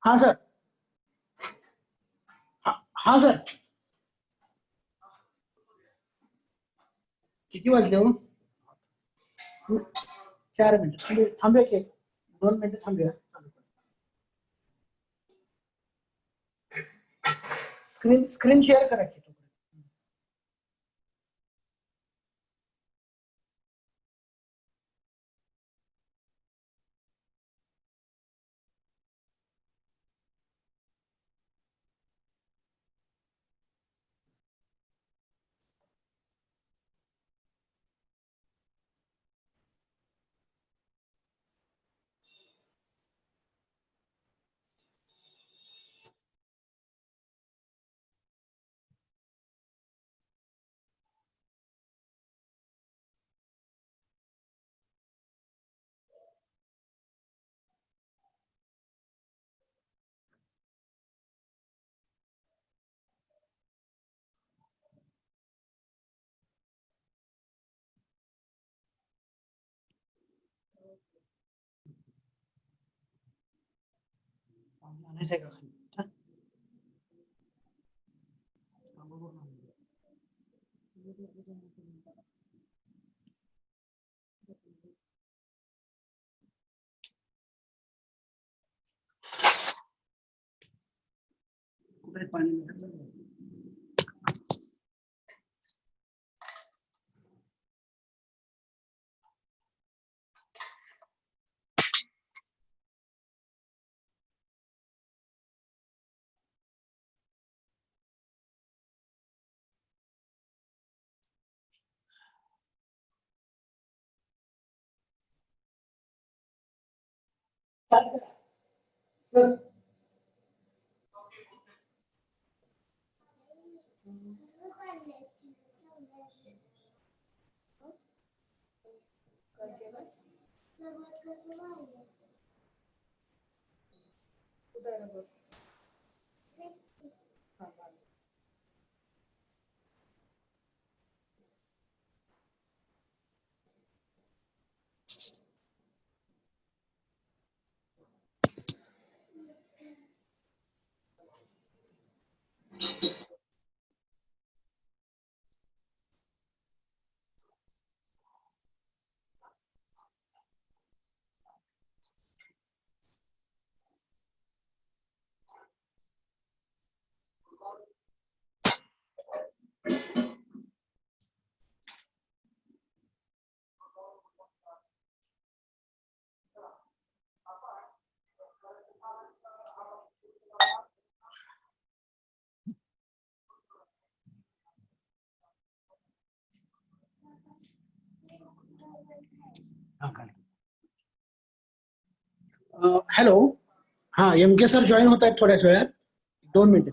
हाँ सर. हाँ सर. किती वाजले हो? 4 मिनिट थांबूया की 2 मिनिटं थांबूया. स्क्रीन शेअर करा की. आणायचं का? पाणी. सर. हॅलो. हा MK सर जॉईन होत आहेत थोड्याच वेळात. 2 मिनिटं.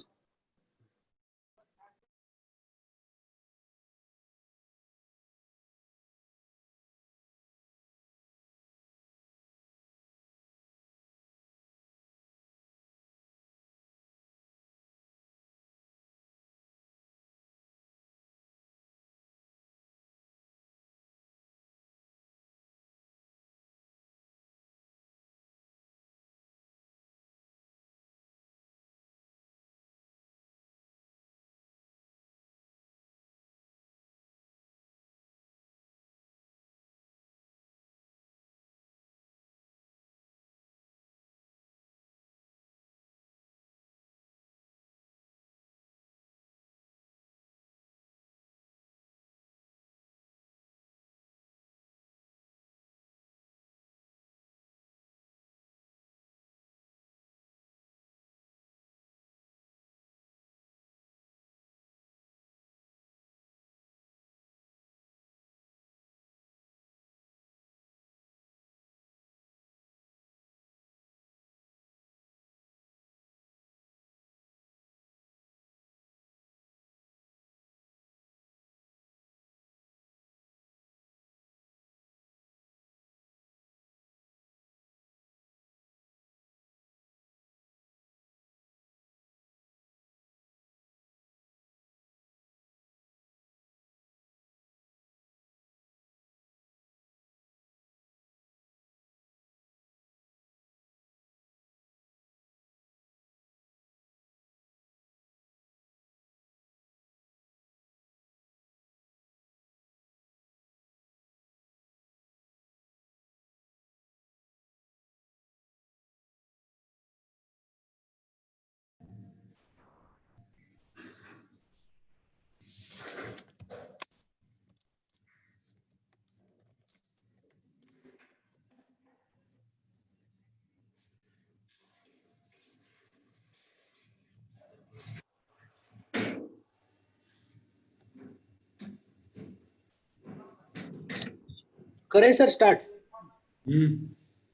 करे सर स्टार्ट।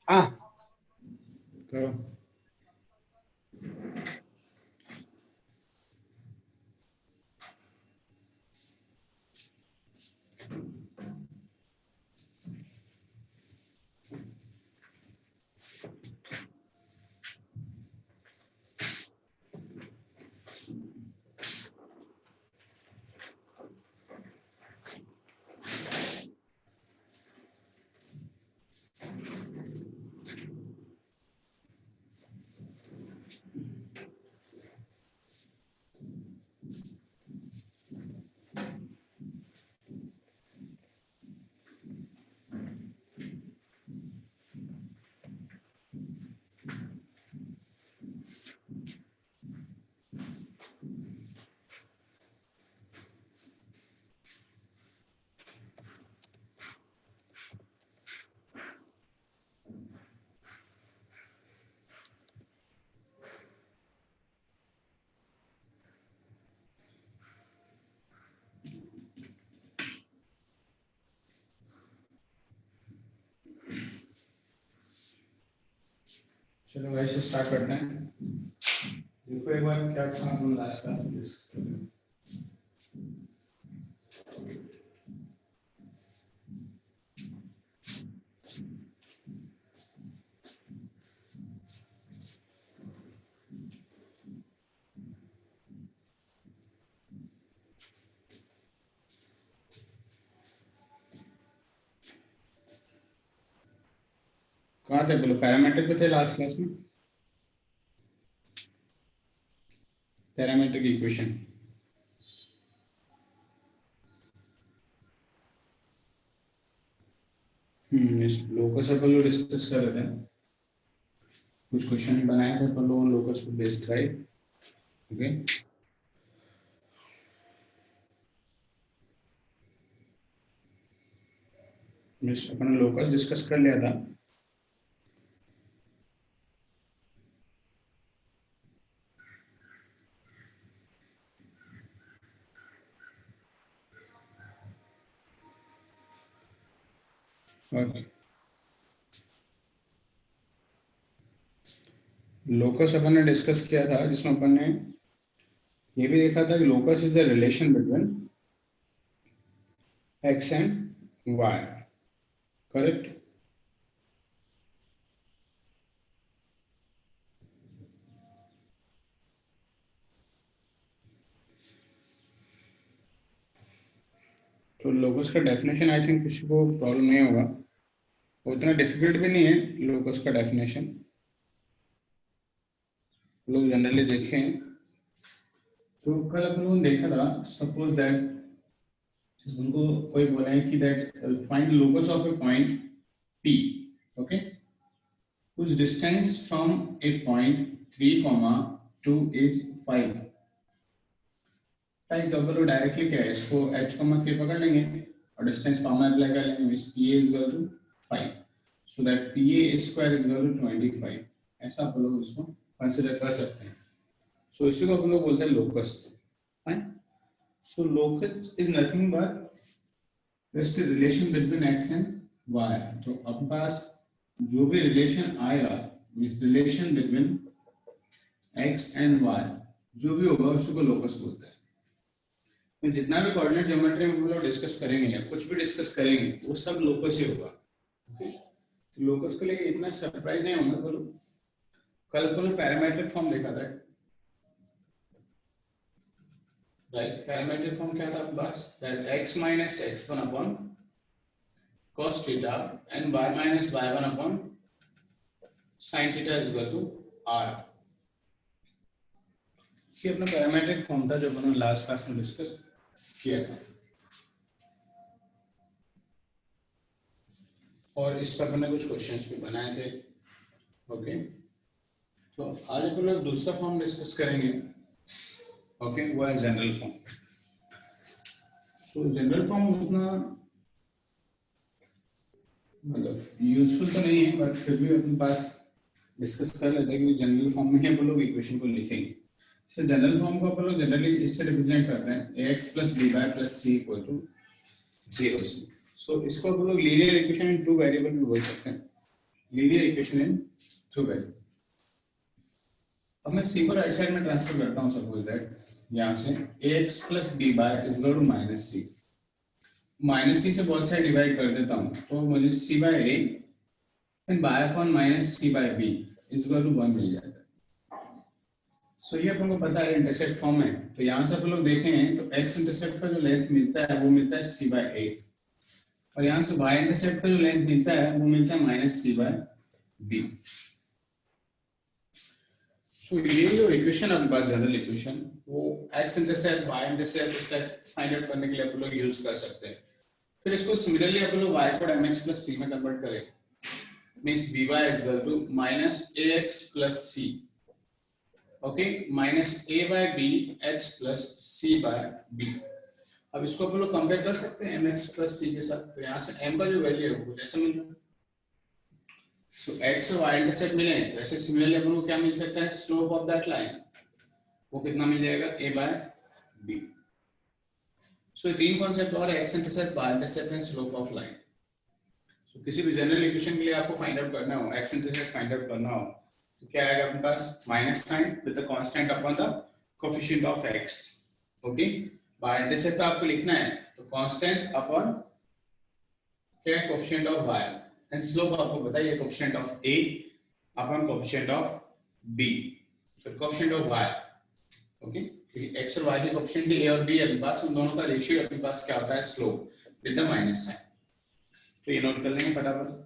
हाँ करो। चलो वैसे स्टार्ट करते हैं। देखो एक बार क्या था हम लास्ट क्लास में डिस्कस कर रहे हैं। कहाँ थे बोलो? पैरामीट्रिक पे थे लास्ट क्लास में। पैरामीट्रिक इक्वेशन इस लोकस अपन लोग डिस्कस कर रहे थे। कुछ क्वेश्चन बनाए थे अपन लोगों लोकस पे बेस्ड, राइट? ओके, अपन लोकस डिस्कस कर लिया था। ओके, लोकस अपन ने डिस्कस किया था जिसमें अपन ने ये भी देखा था कि locus is the relation between x and y, correct? तो लोकस का डेफिनेशन आई थिंक किसी को प्रॉब्लम नहीं होगा, उतना डिफिकल्ट भी नहीं है लोकस का डेफिनेशन। लोग जनरली देखें तो कल अपन लोगों ने देखा था, सपोज दैट उनको कोई बोला है कि that find locus of A point P, okay, whose distance from a point 3, 2 is 5। Type तो अपन डायरेक्टली क्या है, इसको h, k पकड़ लेंगे और डिस्टेंस फॉर्मूला अप्लाई कर लेंगे, means PA is equal to 5, so that PA square is equal to 25। ऐसा अपन लोग इसको कंसीडर कर सकते हैं। सो इसी को अपन लोग बोलते हैं locus, fine. So locus is nothing but just a relation between x and y। तो अपने पास जो भी रिलेशन आएगा, इस relation between x and y जो भी होगा उसको लोकस बोलते हैं। तो जितना भी कोऑर्डिनेट ज्योमेट्री में हम लोग डिस्कस करेंगे या कुछ भी डिस्कस करेंगे वो सब लोकस ही होगा। तो लोकस को लेके इतना सरप्राइज नहीं होगा। बोलो कल अपन पैरामीट्रिक फॉर्म देखा था, राइट? पैरामीट्रिक फॉर्म क्या था आपके पास? That x minus x1 upon cos theta and y minus y1 upon sin theta is equal to r। ये अपना पैरामीट्रिक फॉर्म था जो अपन लास्ट क्लास में डिस्कस किया था, और इस पर अपने कुछ क्वेश्चंस भी बनाए थे। ओके, तो आज अपन लोग दूसरा फॉर्म डिस्कस करेंगे। ओके, वो है जनरल फॉर्म। सो जनरल फॉर्म उतना मतलब यूजफुल तो नहीं है, बट फिर भी अपने पास डिस्कस कर लेते हैं कि जनरल फॉर्म में ही अपन लोग इक्वेशन को लिखेंगे। तो जनरल फॉर्म को अपन लोग जनरली इससे रिप्रेजेंट करते हैं ax plus by plus c equal to 0। सो इसको हम लोग linear equation in two variable भी बोल सकते हैं, linear equation in two variable. अब मैं सी को राइट साइड में ट्रांसफर करता हूं, सपोज दैट यहां से ax plus b by is equal to minus c, minus c से बहुत साइड डिवाइड कर देता हूं तो मुझे c by a and by upon minus c by b is equal to 1 मिल जाता है। सो ये अपन को पता है इंटरसेप्ट फॉर्म है, तो यहां से अपन लोग देखें तो x इंटरसेप्ट का जो लेंथ मिलता है वो मिलता है c by a, और यहां से y इंटरसेप्ट का जो लेंथ मिलता है वो मिलता है माइनस c by b। सो ये जो इक्वेशन अपने पास जनरल इक्वेशन वो x इंटरसेप्ट y इंटरसेप्ट इस टाइप फाइंड आउट करने के लिए अपन लोग यूज कर सकते हैं। फिर इसको सिमिलरली अपन लोग y को mx plus c में कन्वर्ट करें, means by is equal to minus ax plus c, okay, minus a by b x plus c by b। अब इसको अपन लोग कंपेयर कर सकते हैं mx plus c के साथ, तो यहाँ से m का जो वैल्यू है वो कुछ ऐसा मिल रहा है। सो x और y इंटरसेप्ट मिले तो ऐसे सिमिलरली अपन को क्या मिल सकता है, स्लोप ऑफ दैट लाइन वो कितना मिल जाएगा, a by b। सो तीन कॉन्सेप्ट और x intercept, y intercept and slope of line. So किसी भी जनरल इक्वेशन के लिए आपको फाइंड आउट करना हो, x इंटरसेप्ट फाइंड आउट करना हो तो क्या आएगा अपने पास, minus sign with the constant upon the coefficient of x, okay. y intercept आपको लिखना है तो कांस्टेंट अपॉन क्या है, coefficient of y, and slope आपको बताइए coefficient of a upon coefficient of b, so coefficient of y, okay. क्योंकि x और y के कोएफिशिएंट a और b है अपने पास, उन दोनों का रेशियो अपने पास क्या होता है, slope with the minus sign. तो ये नोट कर लेंगे फटाफट।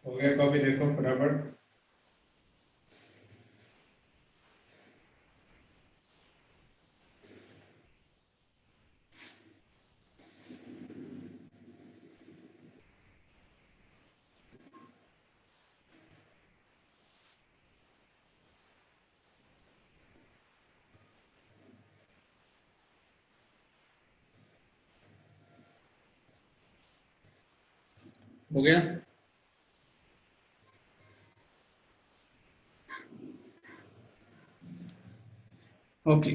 हो गया कॉपी, देखो फटाफट। हो गया, ओके।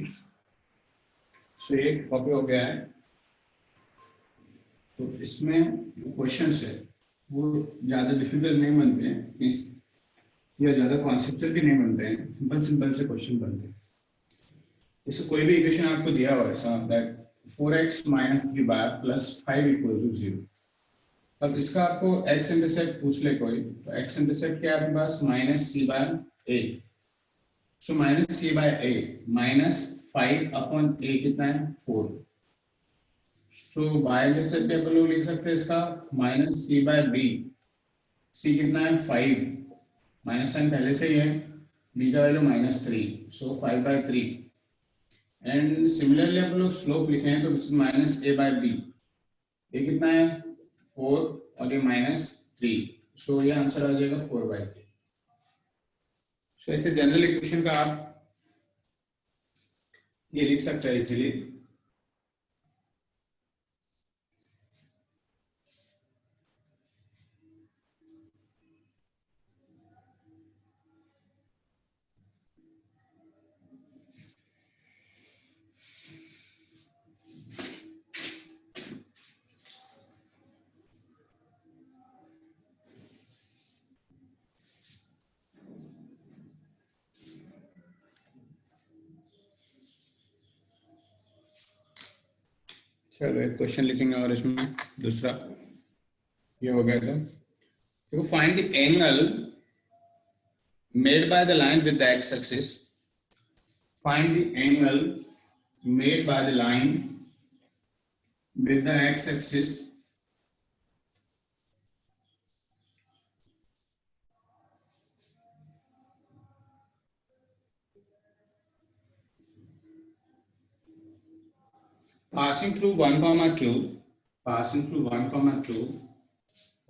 सो ये कॉपी हो गया है। तो इसमें क्वेश्चंस है वो ज्यादा डिफिकल्ट नहीं बनते हैं या ज्यादा कॉन्सेप्चुअल भी नहीं बनते हैं, सिंपल सिंपल से क्वेश्चन बनते हैं। जैसे कोई भी इक्वेशन आपको दिया हुआ है ऐसा that 4x minus 3y plus 5 equal to 0, अब इसका आपको x इंटरसेप्ट पूछ ले कोई, तो x इंटरसेप्ट क्या है आपके पास, minus c by a, so minus c by a minus 5 upon a कितना है, 4। सो y इंटरसेप्ट अपन लोग लिख सकते हैं इसका minus c by b, c कितना है 5, माइनस साइन पहले से ही है, b का value minus 3, so 5 by 3। And similarly अपन लोग स्लोप लिखे हैं तो माइनस a by b, ये कितना है 4 और ये माइनस 3, सो ये आंसर आ जाएगा 4 by 3। सो ऐसे जनरल इक्वेशन का आप ये लिख सकते हैं इजीली। चलो एक क्वेश्चन लिखेंगे और इसमें दूसरा ये हो गया था। देखो, find the angle made by the line with the x-axis. Find the angle made by the line with the x-axis passing through 1 comma 2, passing through 1 comma 2,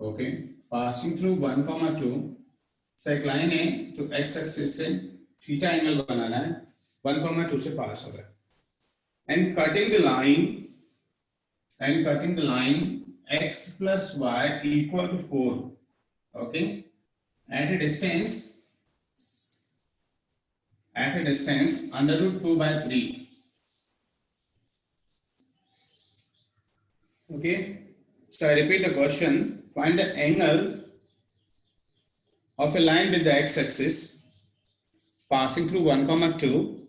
okay, passing through 1 comma 2, से एक लाइन है जो x axis से theta angle बनाना है, 1 comma 2 से पास हो रहा है, and cutting the line x plus y equal to 4, okay, at a distance under root 2 by 3. Okay, so I repeat the question. Find the angle of a line with the x-axis passing through 1 comma 2,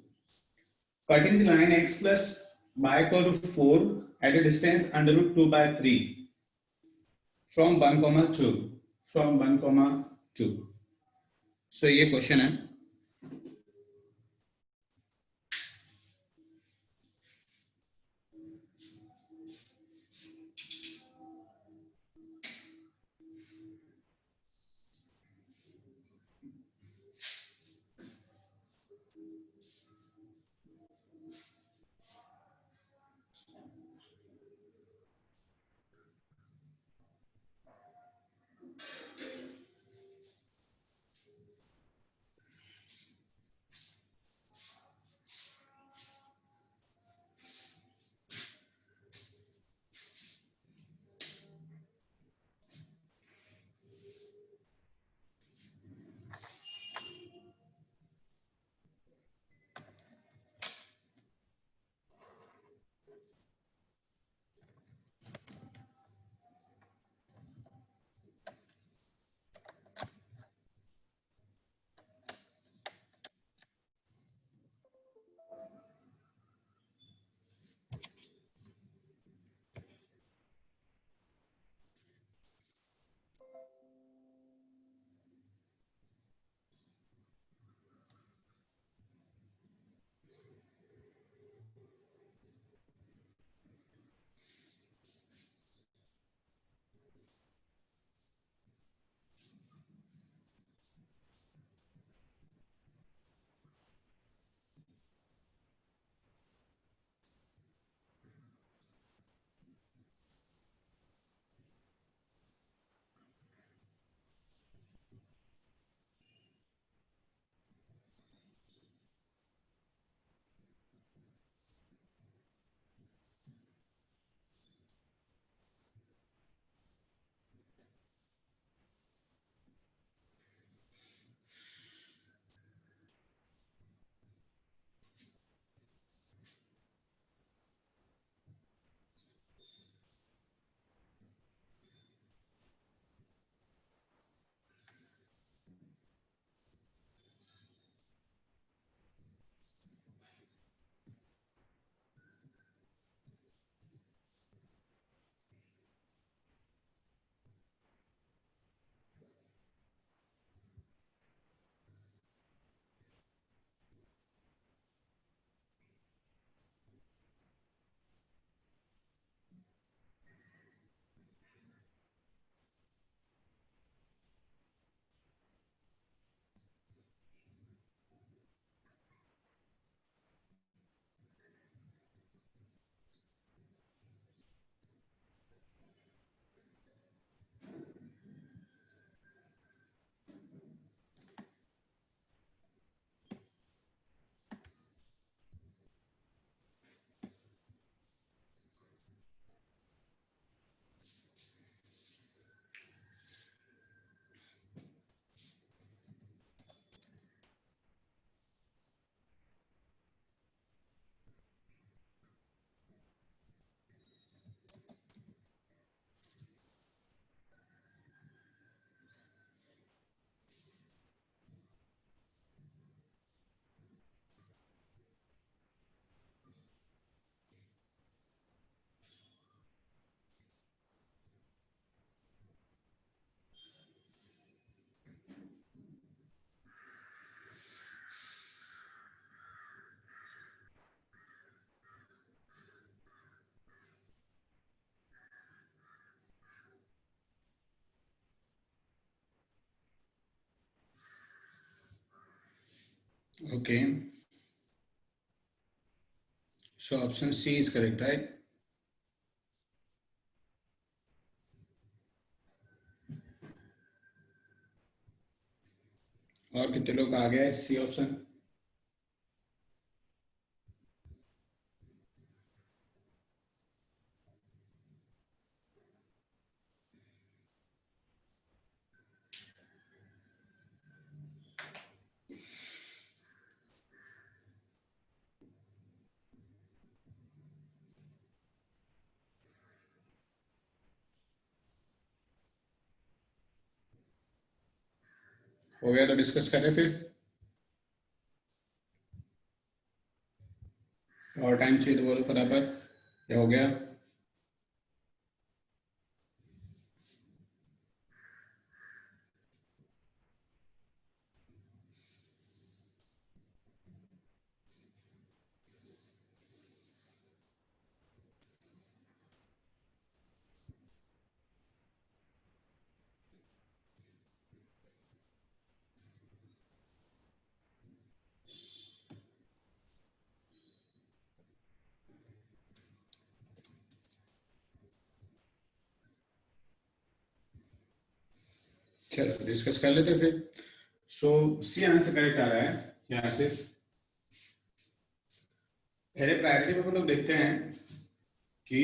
cutting the line x plus y equal to 4 at a distance under root 2 by 3 from 1 comma 2, from 1 comma 2. So ये question है। Okay. So option C is correct, right? और कितने लोग आ गए C option? हो गया तो discuss करें फिर, और टाइम चाहिए तो बोलो फटाफट, क्या हो गया? चलो डिस्कस कर लेते फिर। सो सी आंसर करेक्ट आ रहा है यहाँ से। पहले प्रायोरिटी पे हम लोग देखते हैं कि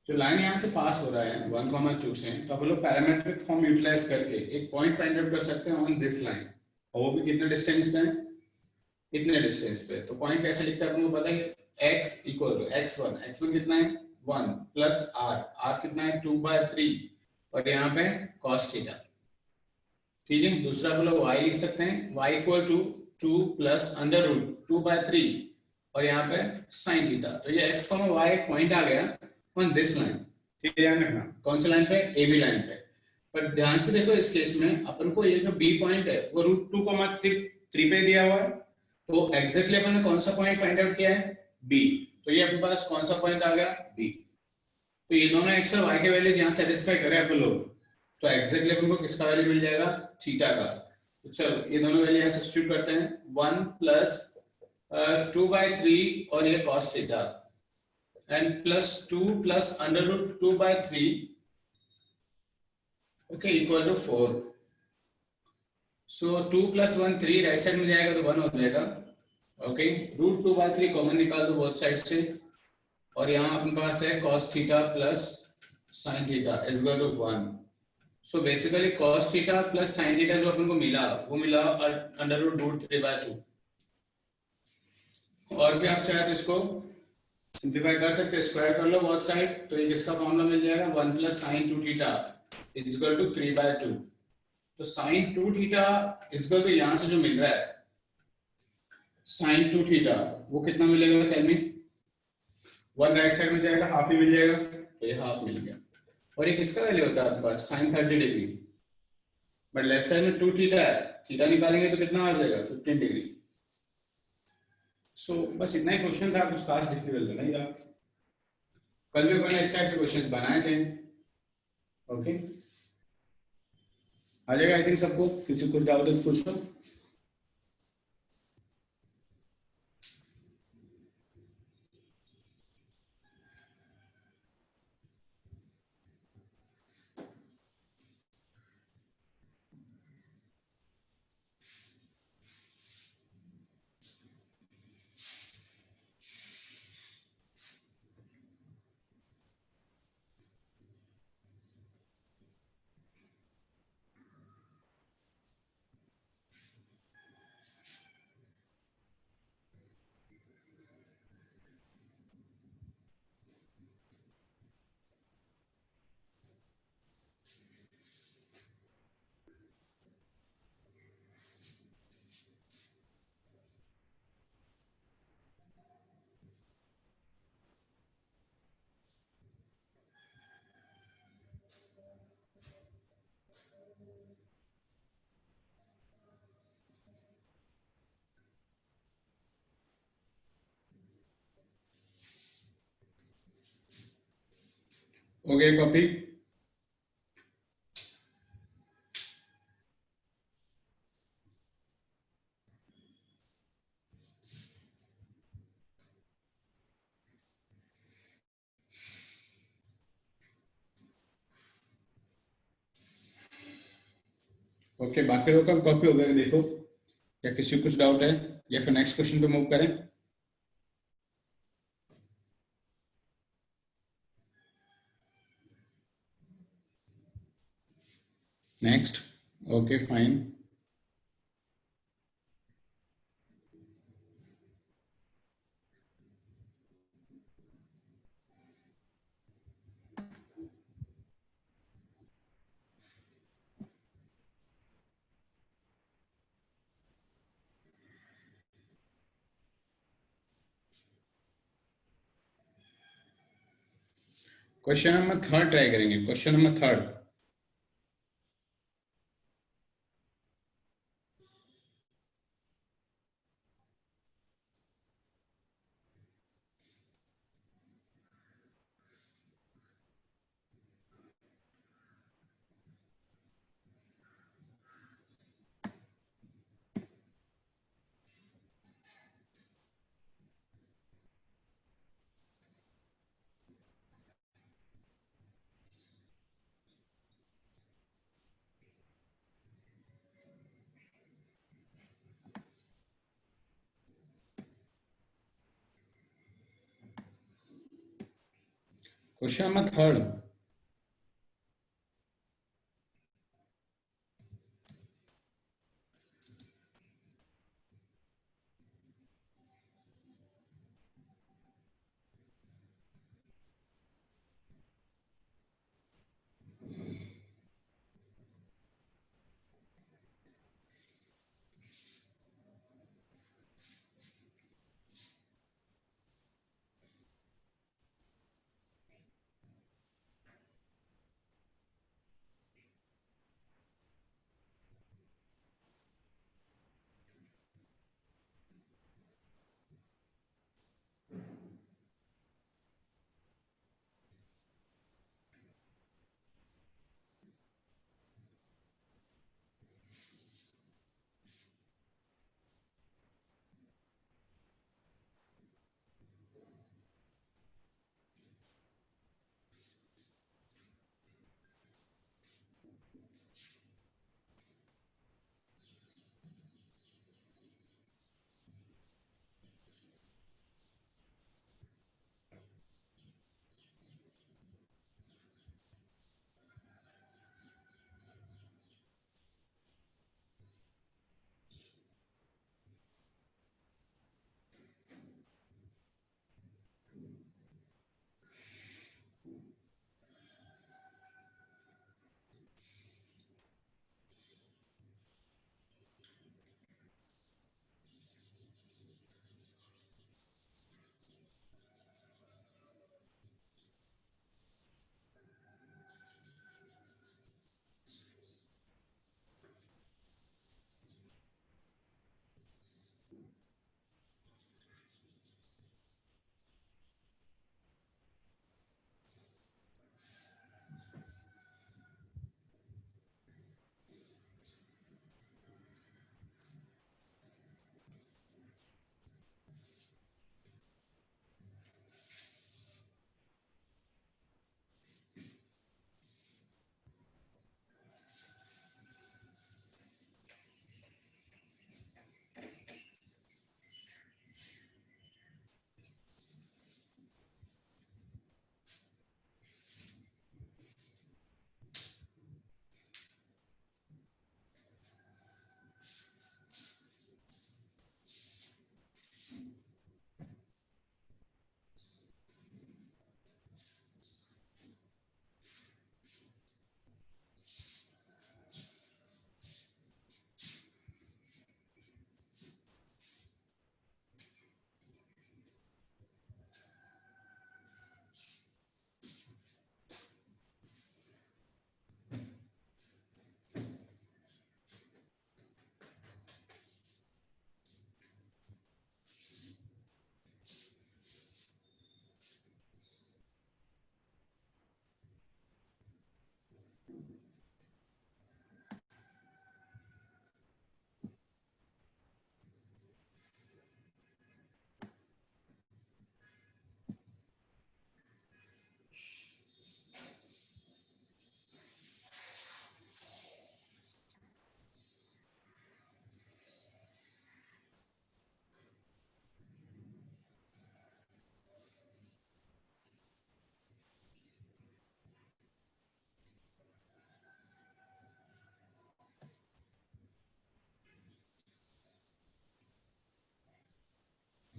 जो लाइन यहाँ से पास हो रहा है 1,2 से, तो हम लोग पैरामेट्रिक फॉर्म यूटिलाइज करके एक पॉइंट फाइंड आउट कर सकते हैं ऑन दिस लाइन, और वो भी कितने डिस्टेंस पे है, इतने डिस्टेंस पे। तो पॉइंट कैसे लिखते हैं अपन को पता है, x इक्वल टू x1 कितना है 1 प्लस r कितना है 2/3, और यहाँ पे cos थीटा। ठीक है, दूसरा हम लोग y लिख सकते हैं, y equal to 2 plus under root 2/3, और यहाँ पे sin थीटा। तो ये x, y एक पॉइंट आ गया ऑन दिस लाइन। ठीक है, ध्यान रखना कौन सी लाइन पे, ए बी लाइन पे। पर ध्यान से देखो इस केस में अपन को ये जो बी पॉइंट है वो √2,3 पे दिया हुआ है, तो एग्जैक्टली अपन ने कौन सा पॉइंट फाइंड आउट किया है, बी। तो ये अपने पास कौन सा पॉइंट आ गया, बी। तो ये दोनों एक्स और वाई के वैल्यूज यहाँ सेटिस्फाई करें अपन लोग, तो एग्जैक्टली अपन को किसका वैल्यू मिल जाएगा, थीटा का। तो चलो ये दोनों वैल्यू यहाँ सब्स्टिट्यूट करते हैं, 1 प्लस 2/3 और ये cos theta, and plus 2 plus under root 2/3, okay, equal to 4। So 2 plus 1 3, right side में जाएगा तो 1 हो जाएगा। ओके, √2/3 कॉमन निकाल दो बोथ साइड से, और यहाँ अपने पास है cos theta plus sin theta is equal to 1। So basically cos theta plus sin theta जो अपन को मिला वो मिला अंडर रूट 3/2। और भी आप चाहे तो इसको सिंप्लीफाई कर सकते हैं, स्क्वायर कर लो बोथ साइड, तो ये किसका फॉर्मूला मिल जाएगा, 1 plus sin 2 theta is equal to 3/2। तो sin 2 theta is equal to यहाँ से जो मिल रहा है sin 2 थीटा, वो कितना मिलेगा टेल मी, 1 राइट साइड में जाएगा, हाफ ही मिल जाएगा, तो ये हाफ मिल गया। और ये किसका वैल्यू होता है आपके पास, sin 30 degree, but left side में 2 थीटा है, थीटा निकालेंगे तो कितना आ जाएगा 15 डिग्री। सो बस इतना ही क्वेश्चन था, कुछ खास डिफिकल्ट नहीं था। कल भी मैंने इस टाइप के क्वेश्चंस बनाए थे। ओके, आ जाएगा आई थिंक सबको, किसी कुछ डाउट है तो पूछो। हो गया कॉपी? ओके, बाकी लोग का कॉपी हो गया देखो, क्या किसी को कुछ डाउट है या फिर नेक्स्ट क्वेश्चन पे मूव करें? Next, okay fine. Question number third try करेंगे, question number third. Question number third.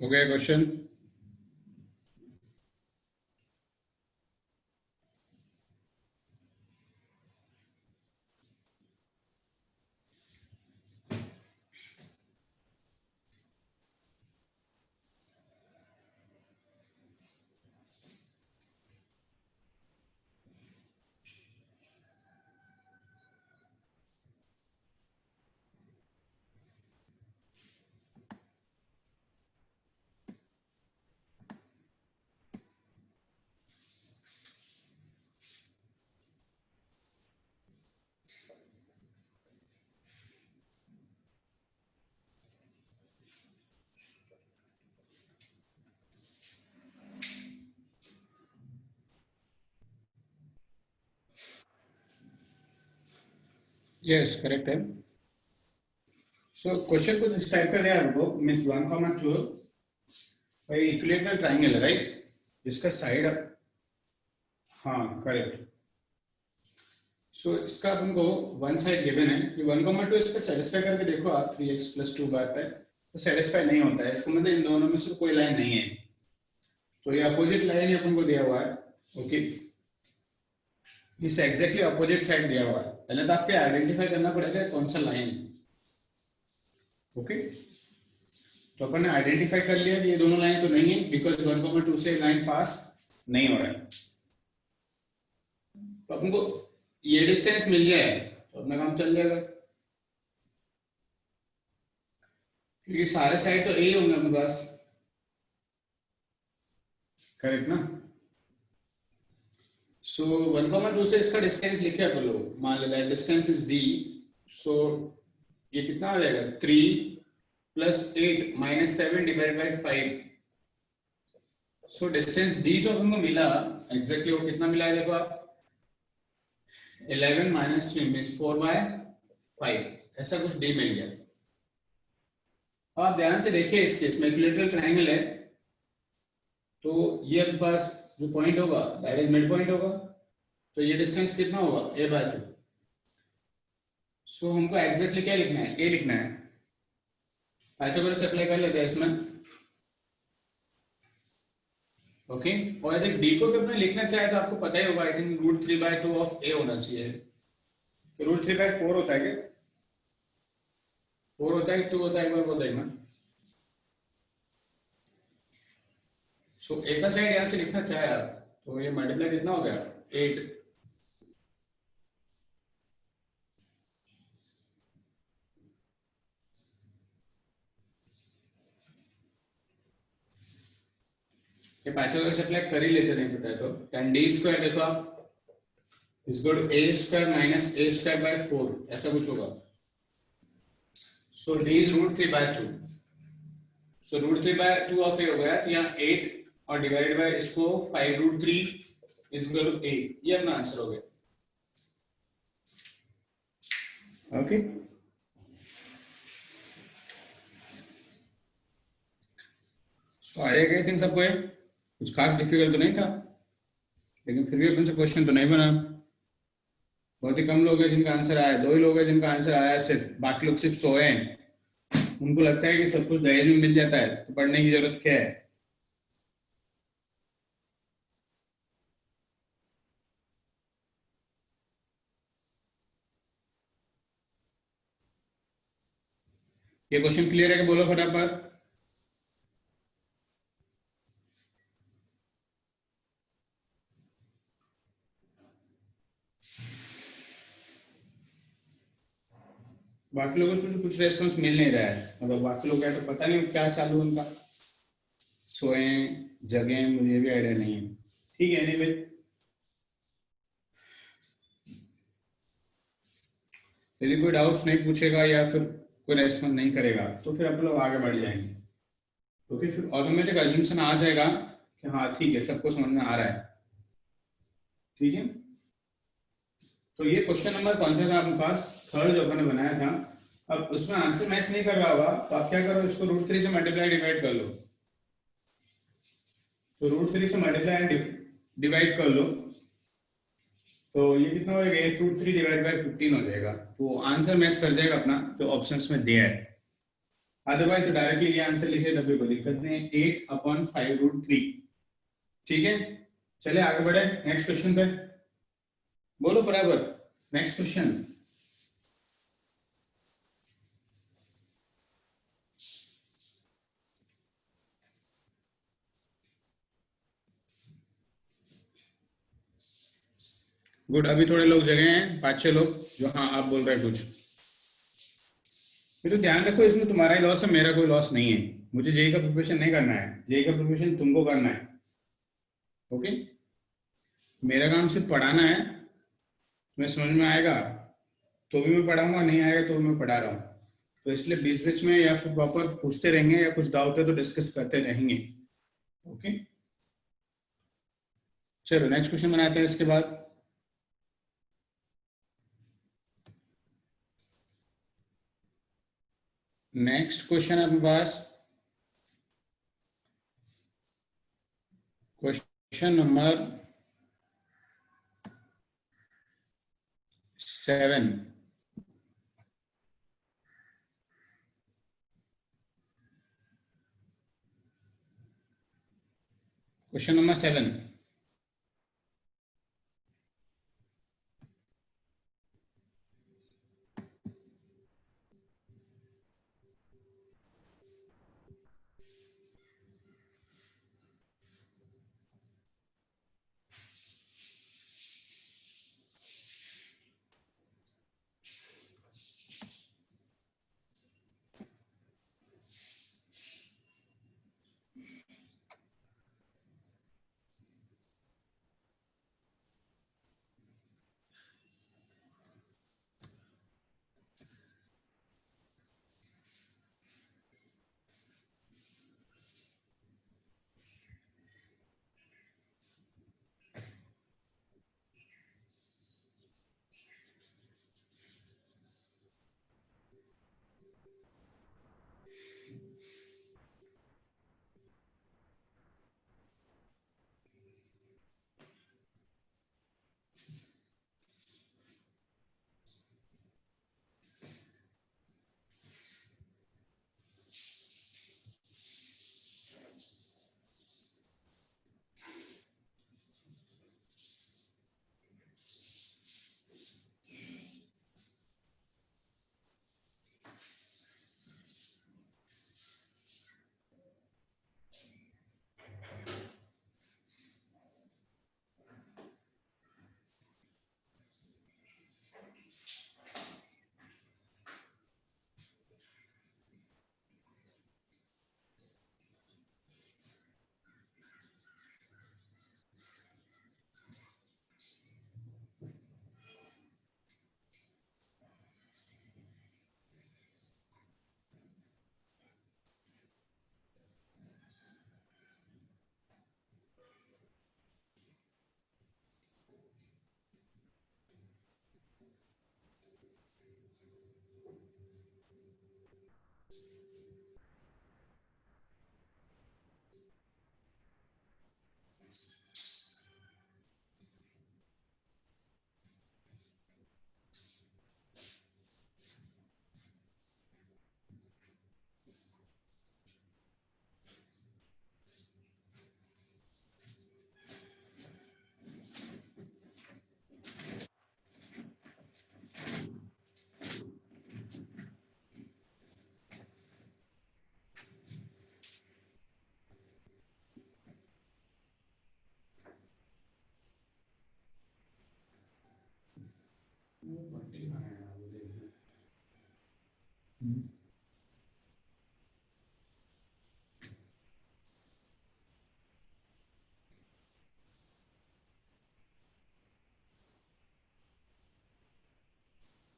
हो गया क्वेश्चन? यस करेक्ट है। सो क्वेश्चन कुछ इस टाइप का दिया आपको, मींस 1,2 भाई इक्विलेटरल ट्रायंगल है राइट, इसका साइड, हाँ करेक्ट। सो इसका अपन को वन साइड गिवन है कि 1,2 इस पे सेटिस्फाई करके देखो आप 3x + 2y पे, तो सेटिस्फाई नहीं होता है, इसका मतलब इन दोनों में से कोई लाइन नहीं है, तो ये अपोजिट लाइन ही अपन को दिया हुआ है। ओके, इस एग्जैक्टली अपोजिट साइड दिया हुआ है, पहले तो आपको आइडेंटिफाई करना पड़ेगा कौन सा लाइन है। ओके, तो अपन ने आइडेंटिफाई कर लिया कि ये दोनों लाइन तो नहीं है, बिकॉज 1,2 से लाइन पास नहीं हो रहा है, तो अपन को ये डिस्टेंस मिल गया है तो अपना काम चल जाएगा, क्योंकि सारे साइड तो ए होंगे अपने पास, करेक्ट ना। सो 1,2 से इसका डिस्टेंस लिखे अपन लोग, मान लेते हैं डिस्टेंस इज डी, सो ये कितना आ जाएगा 3 + 8 - 7 / 5। सो डिस्टेंस डी जो अपन को मिला एग्जैक्टली वो कितना मिला है देखो आप, 11 - 3 मींस 4/5, ऐसा कुछ डी मिल गया। अब आप ध्यान से देखिए, इस केस में इक्विलेटरल ट्रायंगल है, तो ये अपने पास जो पॉइंट होगा दैट इज मिड पॉइंट होगा, तो ये डिस्टेंस कितना होगा a/2। सो हमको एग्जैक्टली क्या लिखना है, a लिखना है, पाइथागोरस अप्लाई कर लेते हैं इसमें। ओके, और यदि d को भी अपने लिखना चाहे तो आपको पता ही होगा, आई थिंक √3/2 ऑफ a होना चाहिए, तो √3/4 होता है क्या, 4 होता है 2 होता है, एक बार बताइए ना। सो a का साइड यहां से लिखना चाहे आप, तो ये मल्टीप्लाई कितना हो गया 8, ये पाइथागोरस अप्लाई कर ही लेते, नहीं पता है तो tan d² देखो आप is equal to a² - a²/4, ऐसा कुछ होगा। सो d is √3/2, so √3/2 of a हो गया, तो यहाँ 8 और डिवाइडेड बाय इसको 5√3 इज इक्वल टू a, ये अपना आंसर हो गया। ओके, सो आएगा आई थिंक सबको, ये कुछ खास डिफिकल्ट तो नहीं था, लेकिन फिर भी अपन से क्वेश्चन तो नहीं बना, बहुत ही कम लोग हैं जिनका आंसर आया, 2 ही लोग हैं जिनका आंसर आया सिर्फ, बाकी लोग सिर्फ सोए हैं, उनको लगता है कि सब कुछ दहेज में मिल जाता है, तो पढ़ने की जरूरत क्या है। ये क्वेश्चन क्लियर है कि बोलो फटाफट। बाकी लोगों को कुछ रेस्पॉन्स मिल नहीं रहा है, मतलब बाकी लोग है तो पता नहीं क्या चालू उनका, सोए जगह मुझे भी आइडिया नहीं है, ठीक है। एनीवे यदि कोई डाउट्स नहीं पूछेगा या फिर कोई रेस्पॉन्स नहीं करेगा तो फिर अपन लोग आगे बढ़ जाएंगे, क्योंकि फिर ऑटोमेटिक अजम्पशन आ जाएगा कि हाँ ठीक है सबको समझ में आ रहा है, ठीक है। तो ये क्वेश्चन नंबर कौन सा था आपके पास, थर्ड जो अपन ने बनाया था। अब उसमें आंसर मैच नहीं कर रहा होगा तो आप क्या करो, इसको √3 से मल्टीप्लाई डिवाइड कर लो, तो √3 से मल्टीप्लाई एंड डिवाइड कर लो, तो ये कितना हो जाएगा 8√3 / 15 हो जाएगा, तो आंसर मैच कर जाएगा अपना जो ऑप्शंस में दिया है। अदरवाइज तो डायरेक्टली ये आंसर लिखे तभी कोई दिक्कत नहीं है, 8/5√3। ठीक है, चले आगे बढ़े नेक्स्ट क्वेश्चन पे। बोलो बराबर, नेक्स्ट क्वेश्चन। गुड, अभी थोड़े लोग जगह हैं, 5-6 लोग जो हाँ आप बोल रहे हैं कुछ। फिर तो ध्यान रखो, इसमें तुम्हारा ही लॉस है, मेरा कोई लॉस नहीं है। मुझे जेई का प्रिपरेशन नहीं करना है, जेई का प्रिपरेशन तुमको करना है। ओके, मेरा काम सिर्फ पढ़ाना है, तुम्हें समझ में आएगा तो भी मैं पढ़ाऊंगा, नहीं आएगा तो भी मैं पढ़ा रहा हूँ। तो इसलिए बीच बीच में या फिर प्रॉपर पूछते रहेंगे, या कुछ डाउट है तो डिस्कस करते रहेंगे। ओके, चलो नेक्स्ट क्वेश्चन बनाते हैं इसके बाद। नेक्स्ट क्वेश्चन है अपने पास, क्वेश्चन नंबर 7। क्वेश्चन नंबर 7,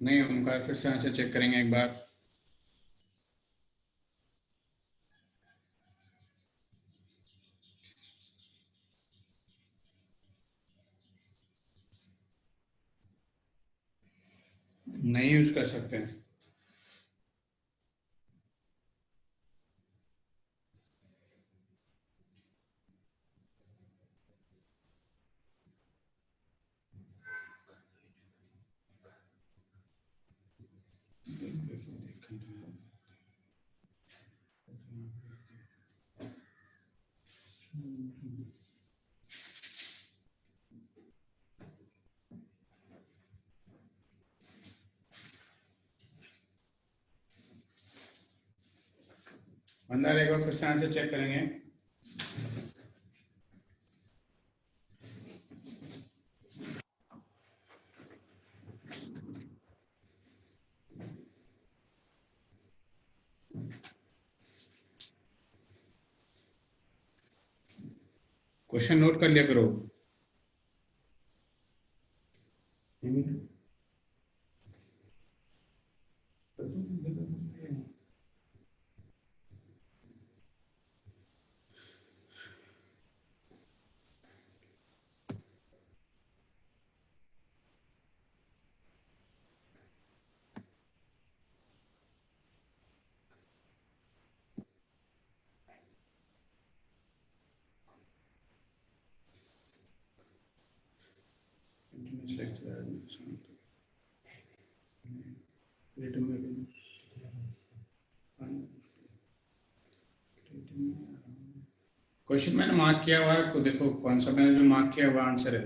नहीं उनका फिर से आंसर चेक करेंगे एक बार। नहीं यूज कर सकते। मंदार एक बार फिर से आंसर चेक करेंगे। क्वेश्चन नोट कर लिया करो। क्वेश्चन मैंने मार्क किया हुआ है, तो देखो कौन सा मैंने जो मार्क किया हुआ आंसर है।